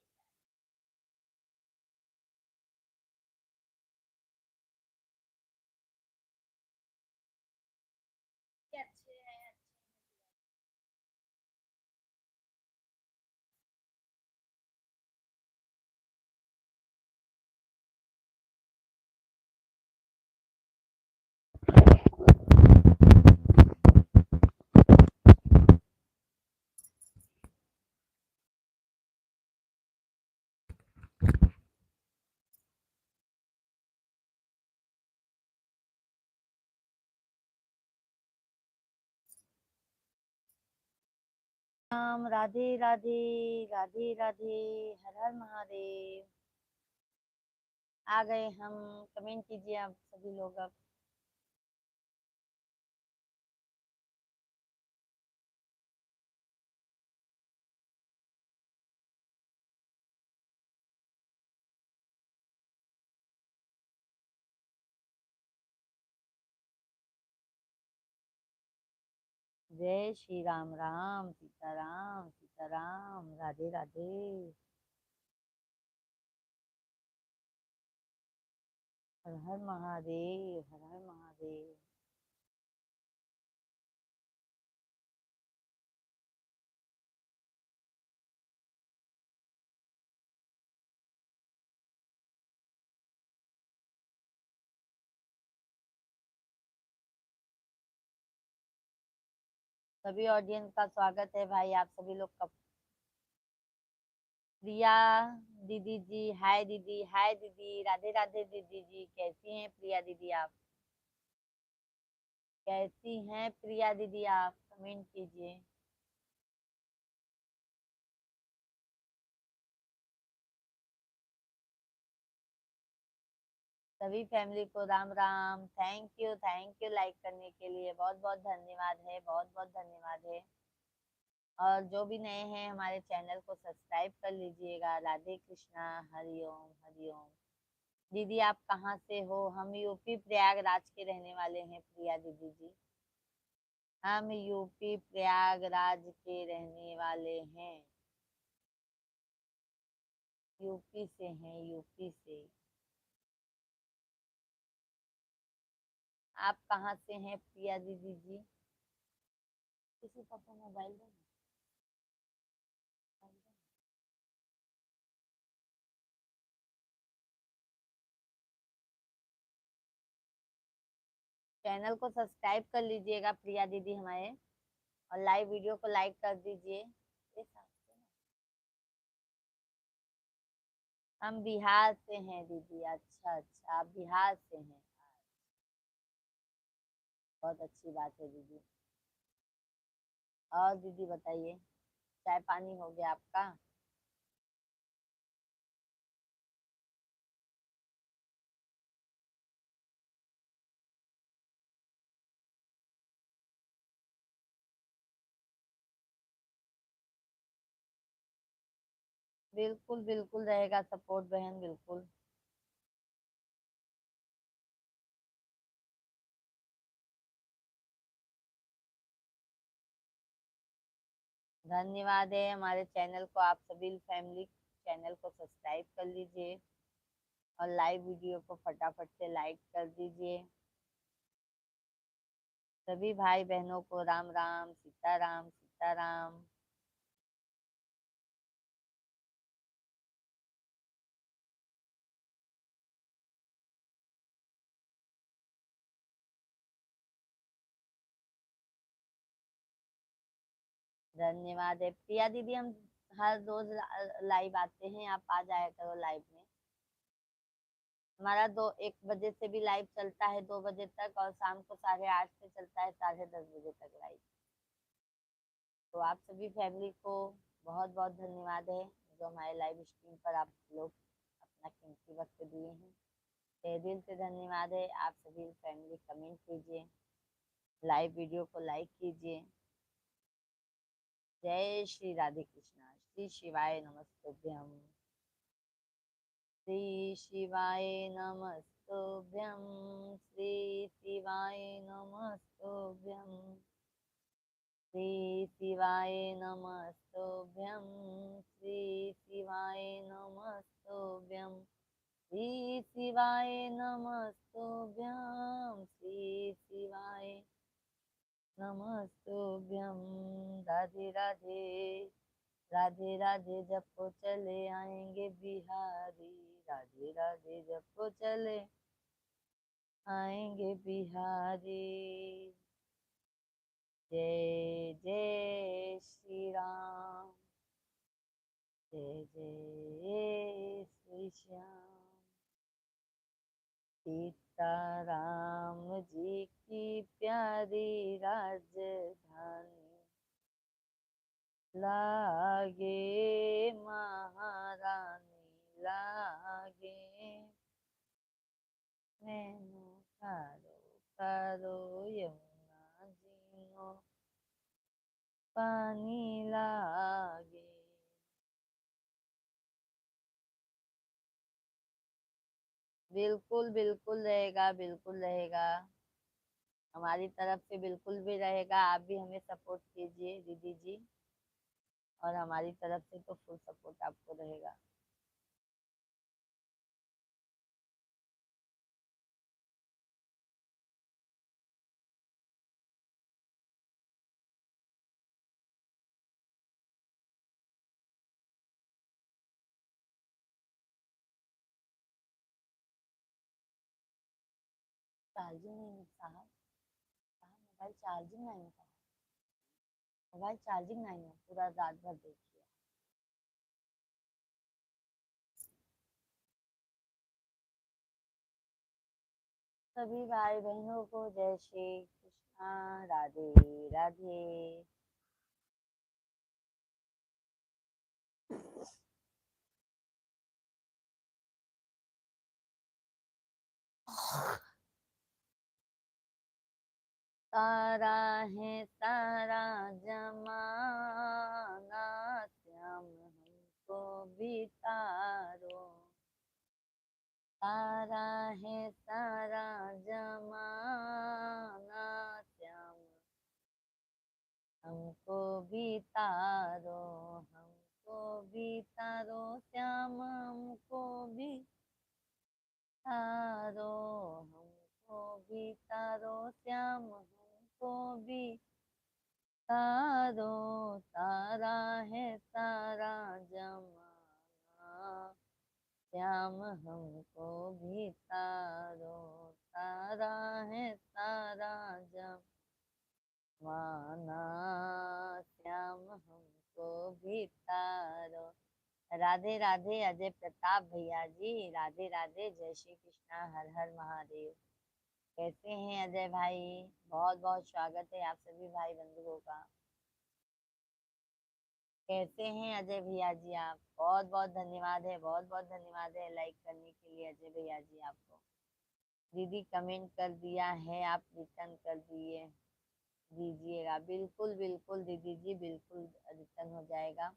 अच्छे हैं अच्छे हैं। राम राधे राधे राधे राधे हर हर महादेव। आ गए हम। कमेंट कीजिए आप सभी लोग अब। जय श्री राम राम सीताराम सीताराम राधे राधे। हर हर महादेव हर हर महादेव। सभी ऑडियंस का स्वागत है भाई आप सभी लोग का। प्रिया दीदी जी हाय दीदी हाय दीदी राधे राधे दीदी जी कैसी हैं प्रिया दीदी आप। कैसी हैं प्रिया दीदी आप कमेंट कीजिए। सभी फैमिली को Ram Ram. Thank you like करने के लिए बहुत बहुत धन्यवाद है बहुत बहुत धन्यवाद है। और जो भी नए हैं हमारे चैनल को सब्सक्राइब कर लीजिएगा। राधे कृष्णा हरिओम हरिओम। दीदी आप कहाँ से हो। हम यूपी प्रयागराज के रहने वाले हैं प्रिया दीदी जी। हम यूपी प्रयागराज के रहने वाले हैं। यूपी से हैं यूपी से। आप कहाँ से हैं प्रिया दीदी जी। किसी का तो मोबाइल दो ना। चैनल को सब्सक्राइब कर लीजिएगा प्रिया दीदी हमारे। और लाइव वीडियो को लाइक कर दीजिए ये साथ से ना। हम बिहार से हैं दीदी। अच्छा अच्छा आप बिहार से हैं। बहुत अच्छी बात है दीदी। और दीदी बताइए चाय पानी हो गया आपका। बिल्कुल बिल्कुल रहेगा सपोर्ट बहन बिल्कुल। धन्यवाद है हमारे चैनल को आप सभी फैमिली चैनल को सब्सक्राइब कर लीजिए। और लाइव वीडियो को फटाफट से लाइक कर दीजिए। सभी भाई बहनों को राम राम सीताराम सीताराम। धन्यवाद है प्रिया दीदी। हम हर रोज लाइव आते हैं आप आ जाया करो लाइव में। हमारा 1 बजे से भी लाइव चलता है 2 बजे तक और शाम को 8:30 से चलता है 10:30 बजे तक लाइव। तो आप सभी फैमिली को बहुत बहुत धन्यवाद है जो हमारे लाइव स्ट्रीम पर आप लोग अपना कीमती वक्त दिए हैं। तहे दिल से धन्यवाद है। आप सभी फैमिली कमेंट कीजिए लाइव वीडियो को लाइक कीजिए। जय श्री राधे कृष्णा श्री शिवाय नमस्तुभ्यम। श्री शिवाय नमस्तुभ्यं श्री शिवाय नमस्तुभ्यं। श्री शिवाय नमस्तुभ्यं श्री शिवाय नमस्तुभ्यं श्री शिवाय नमस्तुभ्यं श्री शिवाय नमस्तुभ्यं। राधे राधे राधे राधे जपो चले आएंगे बिहारी, राधे राधे जपो चले आएंगे बिहारी। जय जय श्री राम, जय जय श्री श्याम। सीताराम जी की प्यारी राजधानी लागे महारानी लागे। मैनू करो करो यमुना जीनो पानी लागे। बिल्कुल बिल्कुल रहेगा, बिल्कुल रहेगा, हमारी तरफ से बिल्कुल भी रहेगा। आप भी हमें सपोर्ट कीजिए दीदी जी, और हमारी तरफ से तो फुल सपोर्ट आपको रहेगा। चार्जिंग नहीं साहब, साहब मोबाइल चार्जिंग नहीं था, मोबाइल चार्जिंग नहीं है, पूरा रात भर देखिए। सभी भाई बहनों को जय श्री कृष्णा, राधे राधे। तारा है सारा जमाना, श्याम हमको भी तारो। तारा है सारा जमाना, श्याम हमको भी तारो, हमको भी तारो, श्याम हमको भी तारो, हमको भी तारो, श्याम हमको भी तारो। तारा है सारा जमाना, श्याम हमको भी तारो। तारा है सारा जमाना, श्याम हमको भी तारो। राधे राधे अजय प्रताप भैया जी, राधे राधे, जय श्री कृष्णा, हर हर महादेव। कैसे हैं अजय भाई? बहुत बहुत स्वागत है आप सभी भाई बंधुओं का। कैसे हैं अजय भैया जी आप? बहुत बहुत धन्यवाद है, बहुत बहुत धन्यवाद है लाइक करने के लिए अजय भैया जी आपको। दीदी कमेंट कर दिया है, आप रिटर्न कर दिए दीजिएगा। बिल्कुल बिल्कुल दीदी जी, बिल्कुल रिटर्न हो जाएगा।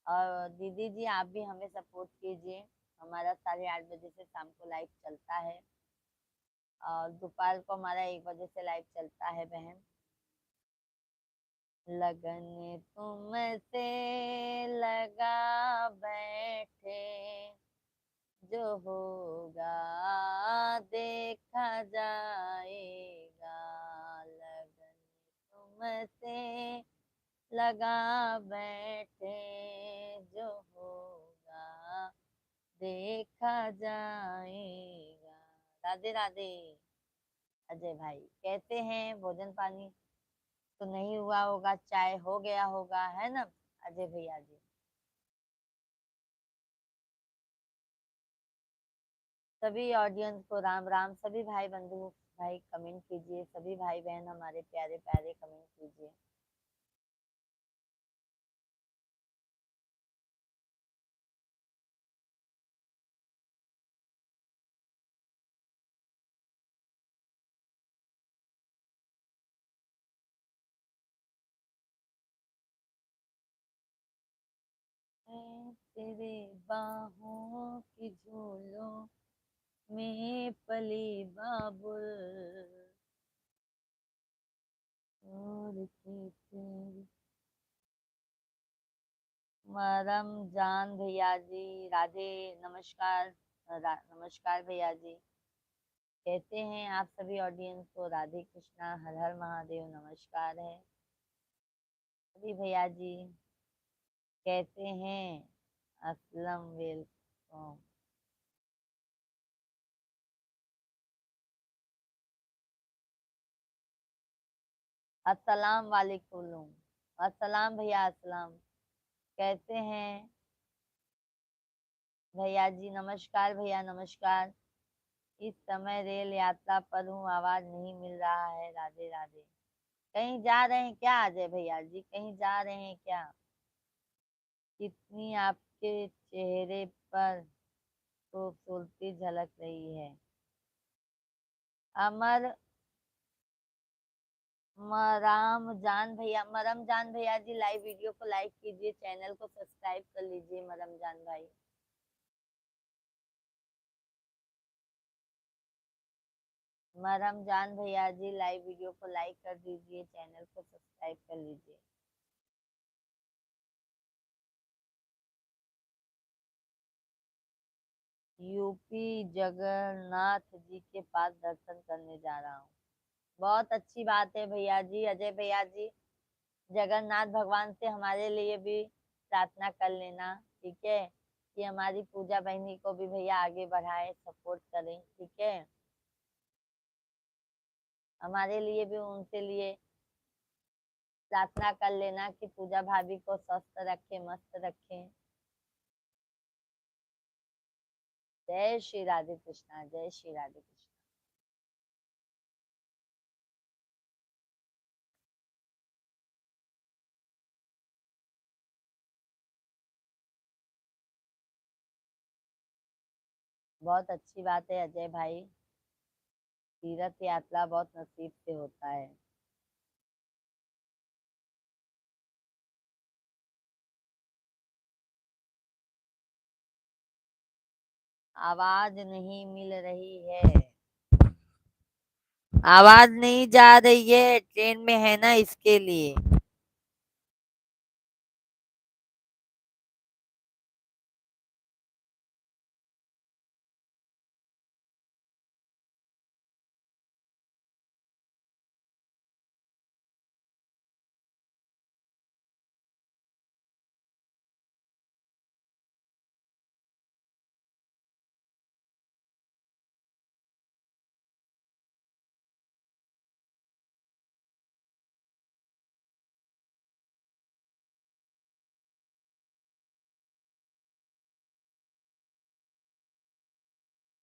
और दीदी जी आप भी हमें सपोर्ट कीजिए। हमारा 8:30 बजे से शाम को लाइव चलता है, और दोपहर को हमारा 1 बजे से लाइव चलता है बहन। लगन तुमसे लगा बैठे, जो होगा देखा जाएगा। लगन तुमसे लगा बैठे, जो होगा देखा जाएगा। राधे राधे अजय भाई, कैसे हैं? भोजन पानी तो नहीं हुआ होगा, चाय हो गया होगा, है ना अजय भैया जी? सभी ऑडियंस को राम राम, सभी भाई बंधु भाई कमेंट कीजिए, सभी भाई बहन हमारे प्यारे प्यारे कमेंट कीजिए। मैं तेरे बाहों की झूलों में पली बाबुल, और की तेरी मरम जान भैया जी, राधे, नमस्कार। नमस्कार भैया जी। कहते हैं आप सभी ऑडियंस को राधे कृष्णा, हर हर महादेव, नमस्कार है सभी भैया जी। कहते हैं असलम वेलकम। अस्सलाम वालेकुम। अस्सलाम भैया, अस्सलाम। कहते हैं भैया जी, नमस्कार भैया, नमस्कार। इस समय रेल यात्रा पर हूँ, आवाज नहीं मिल रहा है। राधे राधे। कहीं जा रहे हैं क्या अजय भैया जी, कहीं जा रहे हैं क्या? कितनी आपके चेहरे पर खूबसूरती झलक रही है। अमर मराम जान भैया, मरम जान भैया जी, लाइव वीडियो को लाइक कीजिए, चैनल को सब्सक्राइब कर लीजिए मरम जान भाई। मरम जान भैया जी, लाइव वीडियो को लाइक कर दीजिए, चैनल को सब्सक्राइब कर लीजिए। यूपी जगन्नाथ जी के पास दर्शन करने जा रहा हूँ। बहुत अच्छी बात है भैया जी, अजय भैया जी। जगन्नाथ भगवान से हमारे लिए भी प्रार्थना कर लेना, ठीक है? कि हमारी पूजा बहनी को भी भैया आगे बढ़ाए, सपोर्ट करें, ठीक है? हमारे लिए भी उनके लिए प्रार्थना कर लेना कि पूजा भाभी को स्वस्थ रखे, मस्त रखे। जय श्री राधे कृष्णा, जय श्री राधे कृष्णा। बहुत अच्छी बात है अजय भाई। तीर्थ यात्रा बहुत नसीब से होता है। आवाज नहीं मिल रही है। आवाज नहीं जा रही है, ट्रेन में है ना, इसके लिए।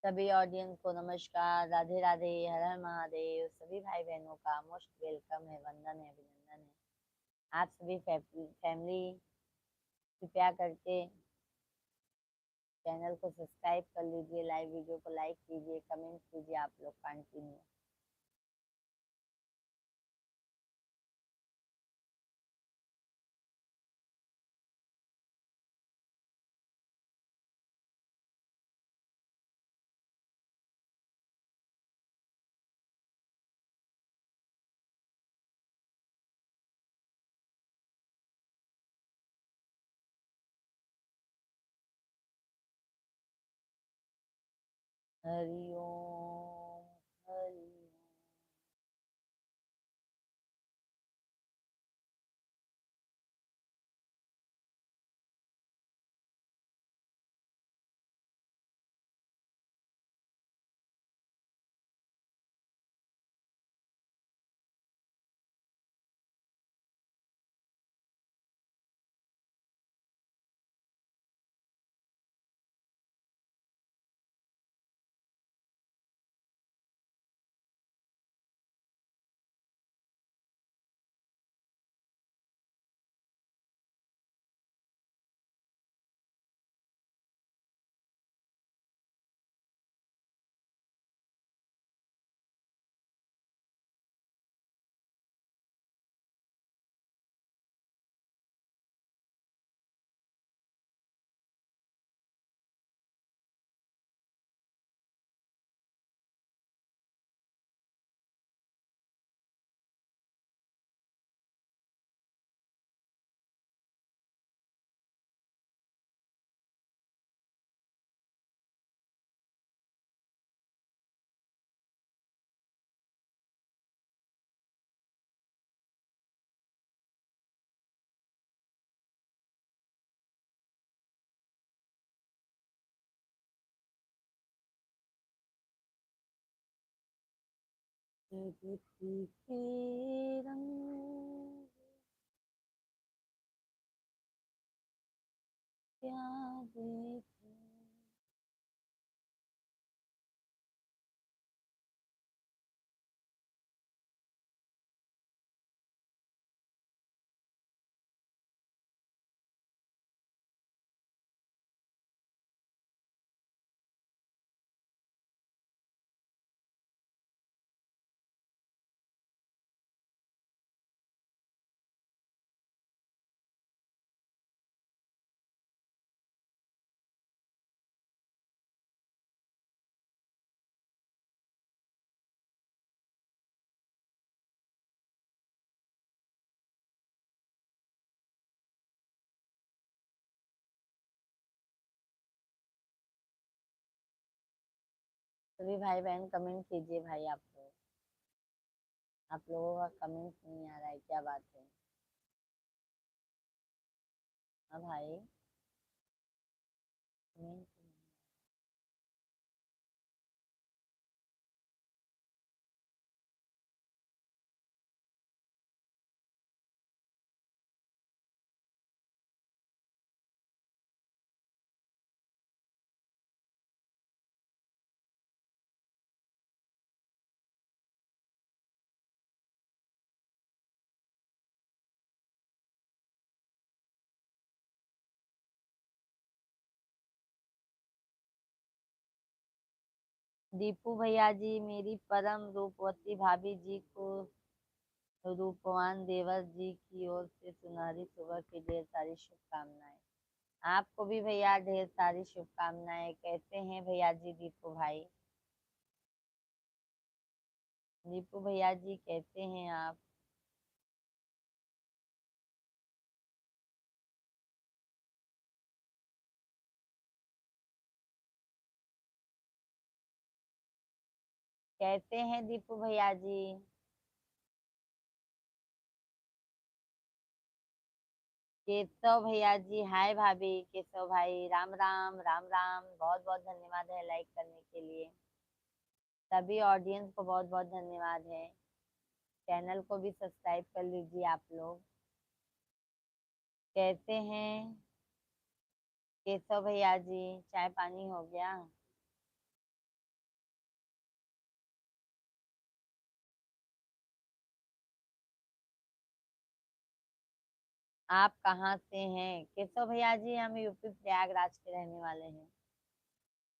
सभी ऑडियंस को नमस्कार, राधे राधे, हर हर महादेव। सभी भाई बहनों का मोस्ट वेलकम है, वंदन है, अभिनंदन है। आप सभी फैमिली कृपया करके चैनल को सब्सक्राइब कर लीजिए, लाइव वीडियो को लाइक कीजिए, कमेंट कीजिए आप लोग कंटिन्यू। हरि ओम, हरि ओम। प्रकृति के रंग क्या देखे। सभी भाई बहन कमेंट कीजिए भाई। आप लोगों का कमेंट नहीं आ रहा है, क्या बात है। हाँ भाई, कमेंट। दीपू भैया जी, मेरी परम रूपवती भाभी जी को रूपवान देवर जी की ओर से सुनहरी सुबह की ढेर सारी शुभकामनाएं। आपको भी भैया ढेर सारी शुभकामनाएं। कैसे हैं भैया जी दीपू भाई? दीपू भैया जी कैसे हैं आप? कैसे हैं दीपू भैया जी? केशव भैया जी, हाय भाभी। केशव भाई, राम राम राम राम। बहुत बहुत धन्यवाद है लाइक करने के लिए। सभी ऑडियंस को बहुत बहुत धन्यवाद है। चैनल को भी सब्सक्राइब कर लीजिए आप लोग। कैसे हैं केशव भैया जी? चाय पानी हो गया? आप कहाँ से हैं केशव भैया जी? हम यूपी प्रयागराज के रहने वाले हैं।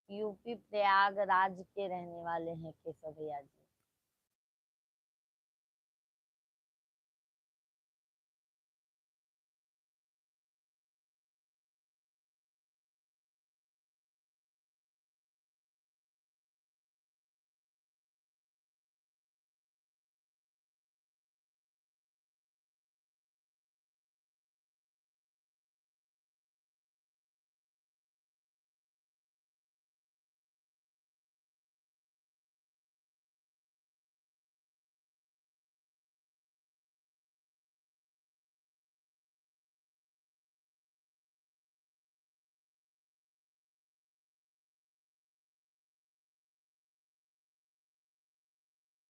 यूपी प्रयागराज के रहने वाले हैं केशव भैया जी।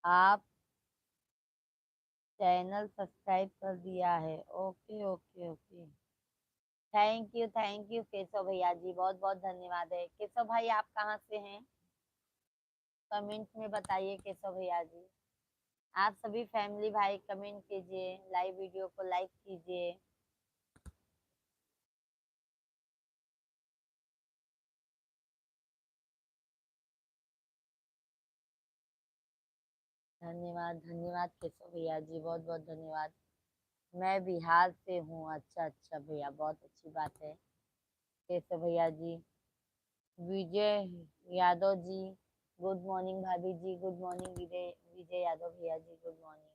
आप चैनल सब्सक्राइब कर दिया है? Okay okay okay. Thank you Keshav भैया जी, बहुत बहुत धन्यवाद है। केशव भाई आप कहाँ से हैं? कमेंट में बताइए केशव भैया जी। आप सभी फैमिली भाई कमेंट कीजिए, लाइव वीडियो को लाइक कीजिए। धन्यवाद धन्यवाद केशव भैया जी, बहुत बहुत धन्यवाद। मैं बिहार से हूँ। अच्छा अच्छा भैया, बहुत अच्छी बात है। केशव भैया जी। विजय यादव जी, गुड मॉर्निंग भाभी जी। गुड मॉर्निंग विजय विजय यादव भैया जी, गुड मॉर्निंग।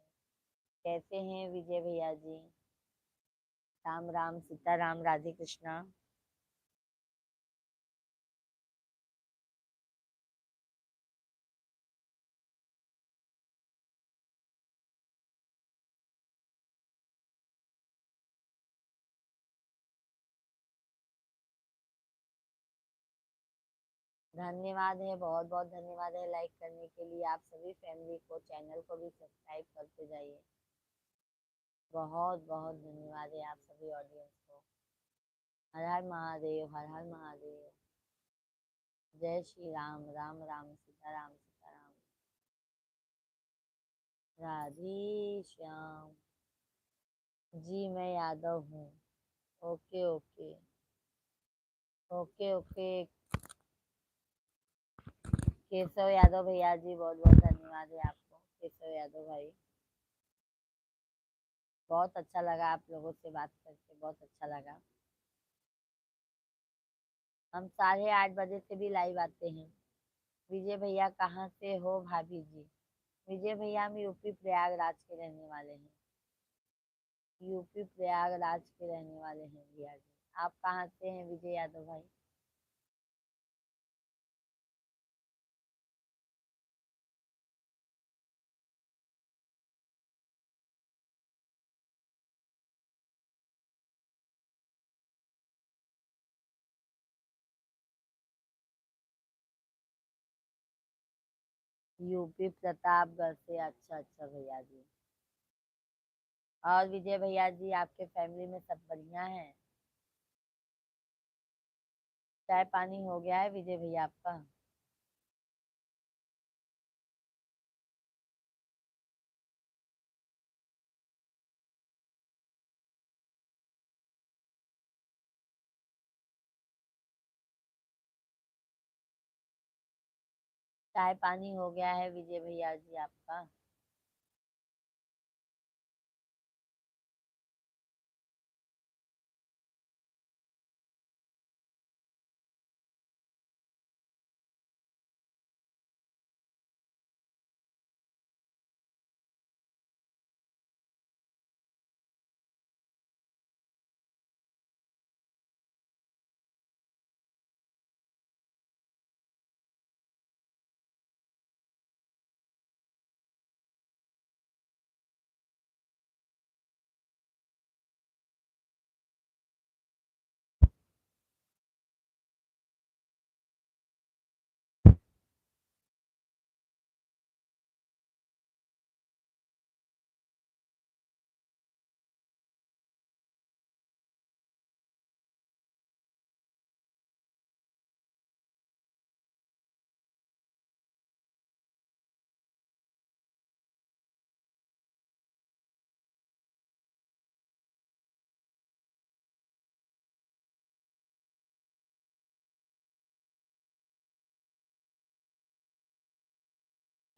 कैसे हैं विजय भैया जी? राम राम सीता राम, राधे कृष्णा। धन्यवाद है, बहुत बहुत धन्यवाद है लाइक करने के लिए। आप सभी फैमिली को, चैनल को भी सब्सक्राइब करते जाइए। बहुत बहुत धन्यवाद है आप सभी ऑडियंस को। हर हर महादेव, हर हर महादेव। जय श्री राम, राम राम सीताराम, सीताराम। राधे श्याम। जी मैं यादव हूँ। Okay okay. Okay okay. Keshav Yadav भैया जी, बहुत बहुत धन्यवाद है आपको, केशव यादव भाई। बहुत अच्छा लगा आप लोगों से बात करके, बहुत अच्छा लगा। हम 8:30 बजे से भी लाइव आते हैं। विजय भैया कहाँ से हो भाभी जी? विजय भैया हम यूपी प्रयागराज के रहने वाले हैं। यूपी प्रयागराज के रहने वाले हैं भैया जी। आप कहाँ से हैं विजय यादव भाई? यूपी प्रतापगढ़ से। अच्छा अच्छा भैया जी। और विजय भैया जी, आपके फैमिली में सब बढ़िया है? चाय पानी हो गया है विजय भैया आपका? चाय पानी हो गया है विजय भैया जी आपका?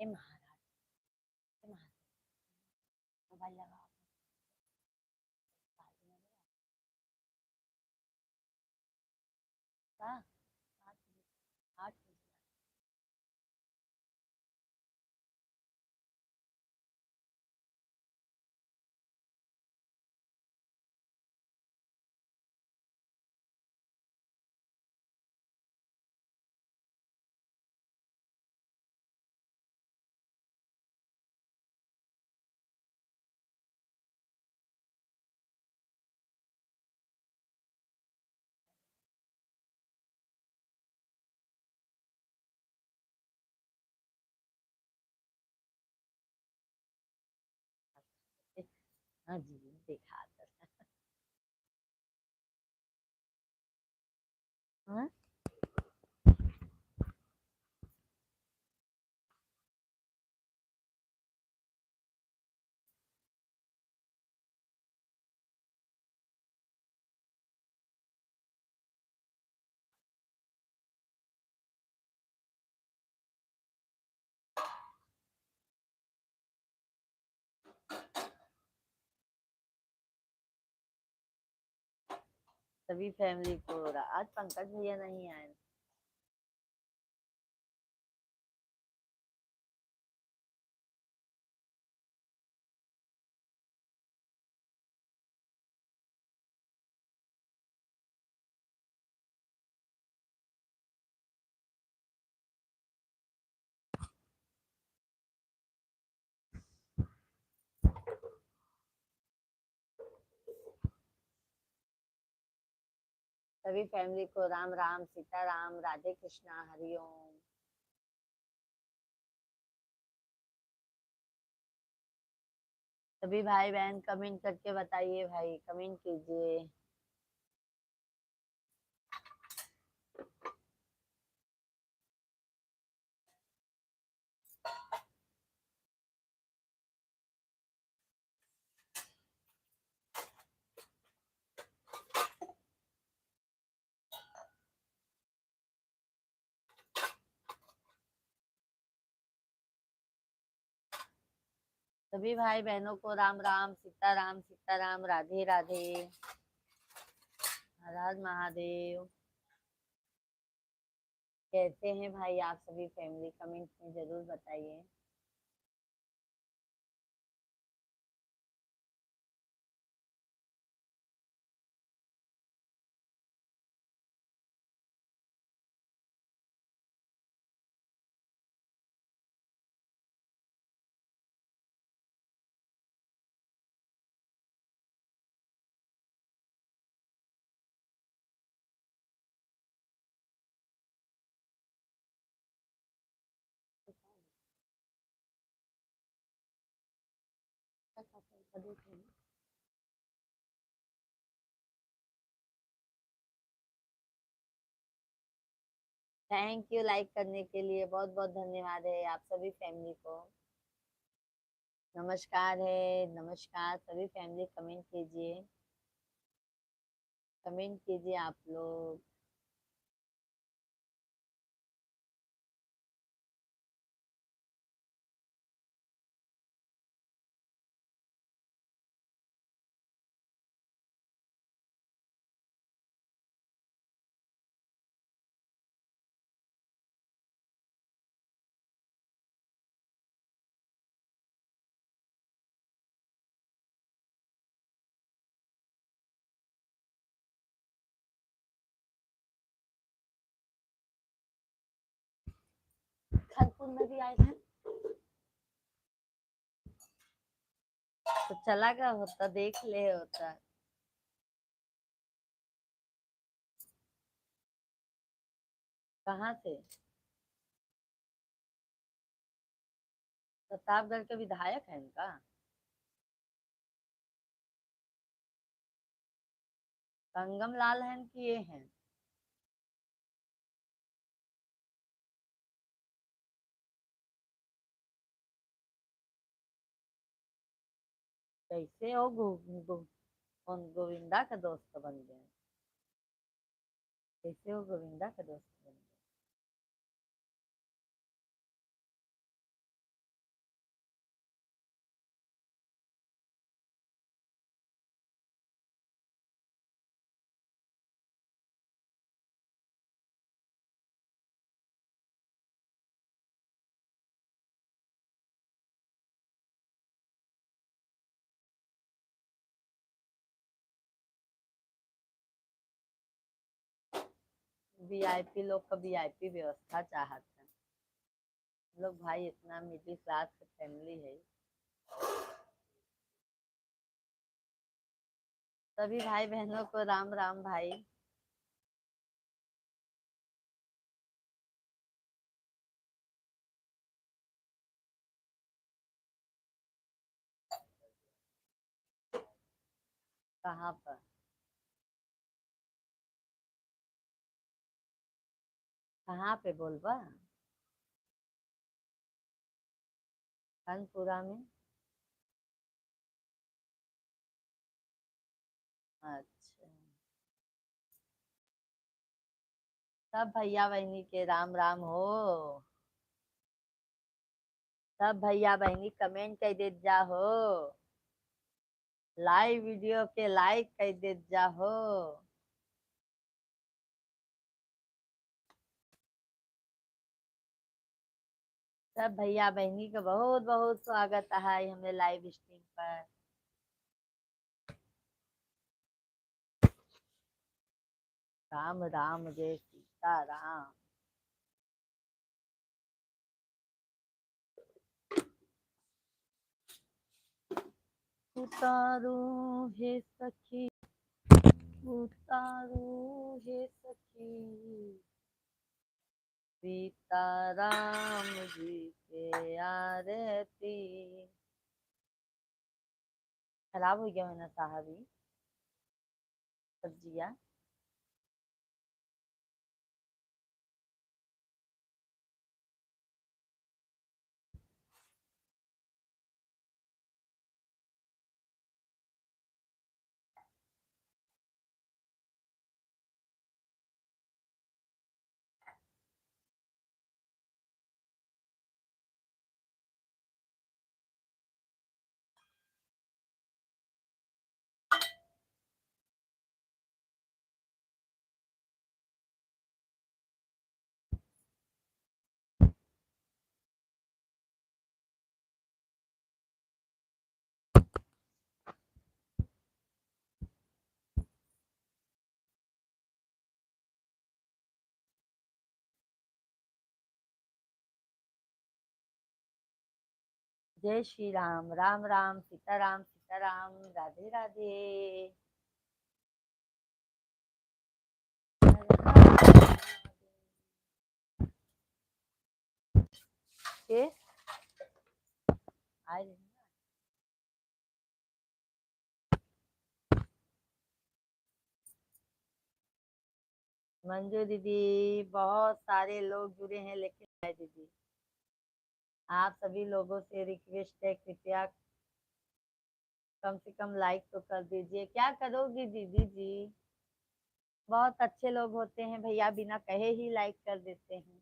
ए महाराज, ए महाराज, मोबाइल लगाओ। हाँ, 8 बजे। हाँ जी, देखा था। हाँ? सभी फैमिली को हो रहा। आज पंकज भैया नहीं आए। सभी फैमिली को राम राम, सीता राम, राधे कृष्णा, हरिओम। सभी भाई बहन कमेंट करके बताइए भाई, कमेंट कीजिए। सभी भाई बहनों को राम राम, सीता राम, राधे राधे, हर हर महादेव। कैसे हैं भाई आप सभी फैमिली, कमेंट में जरूर बताइए। थैंक यू लाइक करने के लिए, बहुत बहुत धन्यवाद है आप सभी फैमिली को। नमस्कार है, नमस्कार सभी फैमिली, कमेंट कीजिए, कमेंट कीजिए आप लोग। खरपुर में भी आए थे तो चला गया होता, देख ले होता। कहाँ से? प्रतापगढ़ के विधायक है इनका? संगम लाल है कि ये हैं? कैसे हो कौन गोविंदा का दोस्त बन गए? कैसे हो गोविंदा का दोस्त बन गए? वीआईपी लोग का वीआईपी व्यवस्था चाहते हैं लोग भाई, इतना मिडिल क्लास की फैमिली है। सभी भाई बहनों को राम राम भाई। कहाँ पर? कहाँ पे बोलबा? खानपुरा में? अच्छा। सब भैया बहनी के राम राम हो। सब भैया बहनी कमेंट कर दे जा हो, लाइव वीडियो के लाइक कर दे जा हो। सब भैया बहनी का बहुत बहुत स्वागत है हमें लाइव स्ट्रीम पर। राम राम जय सीता राम। उतारू हे सखी उतारू हे सखी सीताराम जी के आरती। खराब हो गया मैंने साहबी सब्जियाँ। जय श्री राम, राम राम, सीताराम सीताराम, राधे राधे। के आज मंजू दीदी बहुत सारे लोग जुड़े हैं, लेकिन है दीदी आप सभी लोगों से रिक्वेस्ट है, कृपया कम से कम लाइक तो कर दीजिए। क्या करोगी दीदी जी, बहुत अच्छे लोग होते हैं भैया, बिना कहे ही लाइक कर देते हैं।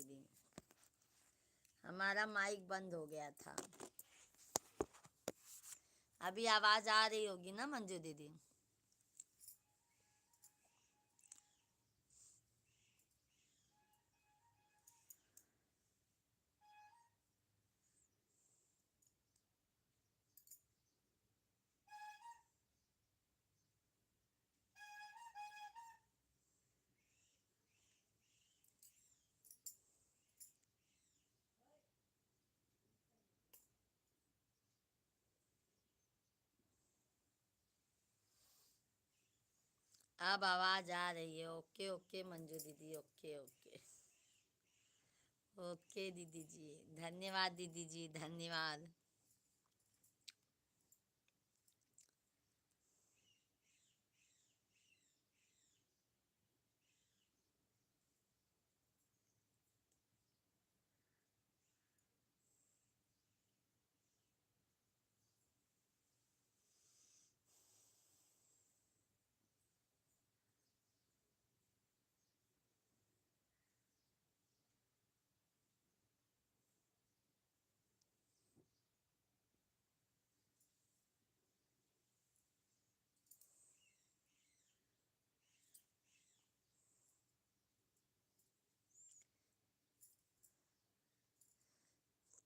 दीदी, हमारा माइक बंद हो गया था। अभी आवाज आ रही होगी ना मंजू दीदी? अब आवाज आ रही है। ओके ओके मंजू दीदी, ओके ओके ओके दीदी जी, धन्यवाद दीदी जी, धन्यवाद।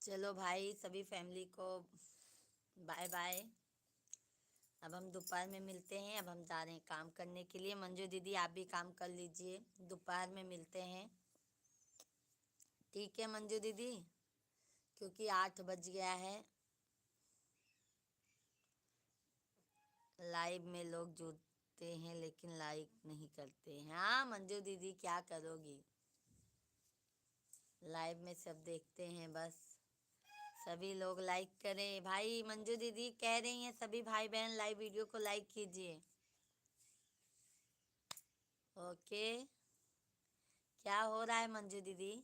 चलो भाई, सभी फैमिली को बाय बाय। अब हम दोपहर में मिलते हैं। अब हम जा रहे हैं काम करने के लिए। मंजू दीदी आप भी काम कर लीजिए, दोपहर में मिलते हैं। ठीक है मंजू दीदी, क्योंकि 8 बज गया है। लाइव में लोग जुड़ते हैं लेकिन लाइक नहीं करते हैं। हाँ मंजू दीदी, क्या करोगी, लाइव में सब देखते हैं बस। सभी लोग लाइक करें भाई। मंजू दीदी कह रही हैं सभी भाई बहन लाइव वीडियो को लाइक कीजिए। ओके, क्या हो रहा है मंजू दीदी?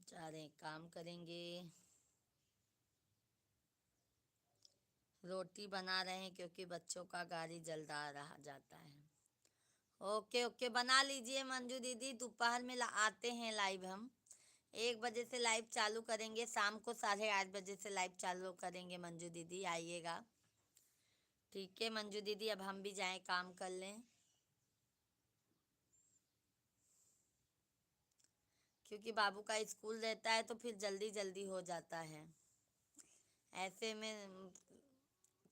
जा रहे हैं, काम करेंगे। रोटी बना रहे हैं क्योंकि बच्चों का गाड़ी जल्द आ रहा जाता है। ओके ओके, बना लीजिए मंजू दीदी। दोपहर में आते हैं लाइव हम। 1 बजे से लाइव चालू करेंगे, शाम को 8:30 बजे से लाइव चालू करेंगे। मंजू दीदी आइएगा। ठीक है मंजू दीदी, अब हम भी जाएं काम कर लें, क्योंकि बाबू का स्कूल रहता है तो फिर जल्दी जल्दी हो जाता है। ऐसे में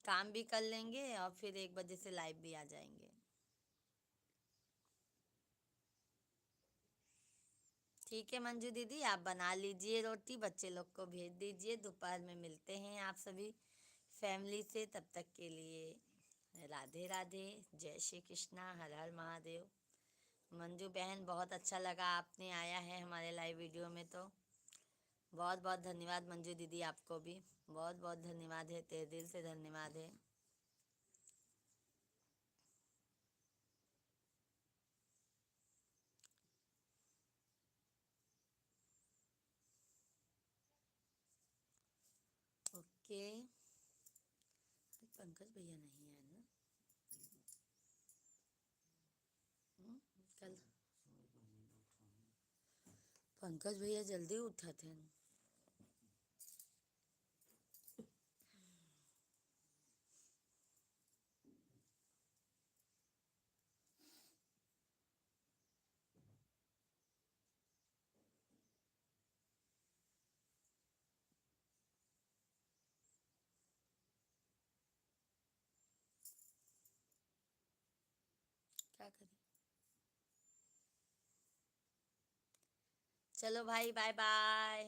काम भी कर लेंगे और फिर 1 बजे से लाइव भी आ जाएंगे। ठीक है मंजू दीदी, आप बना लीजिए रोटी, बच्चे लोग को भेज दीजिए। दोपहर में मिलते हैं आप सभी फैमिली से। तब तक के लिए राधे राधे, जय श्री कृष्णा, हर हर महादेव। मंजू बहन, बहुत अच्छा लगा आपने आया है हमारे लाइव वीडियो में, तो बहुत बहुत धन्यवाद। मंजू दीदी आपको भी बहुत बहुत धन्यवाद है, तहे दिल से धन्यवाद है। ओके, पंकज भैया नहीं है ना? कल पंकज भैया जल्दी उठा थे। क्या करें? चलो भाई, बाय बाय।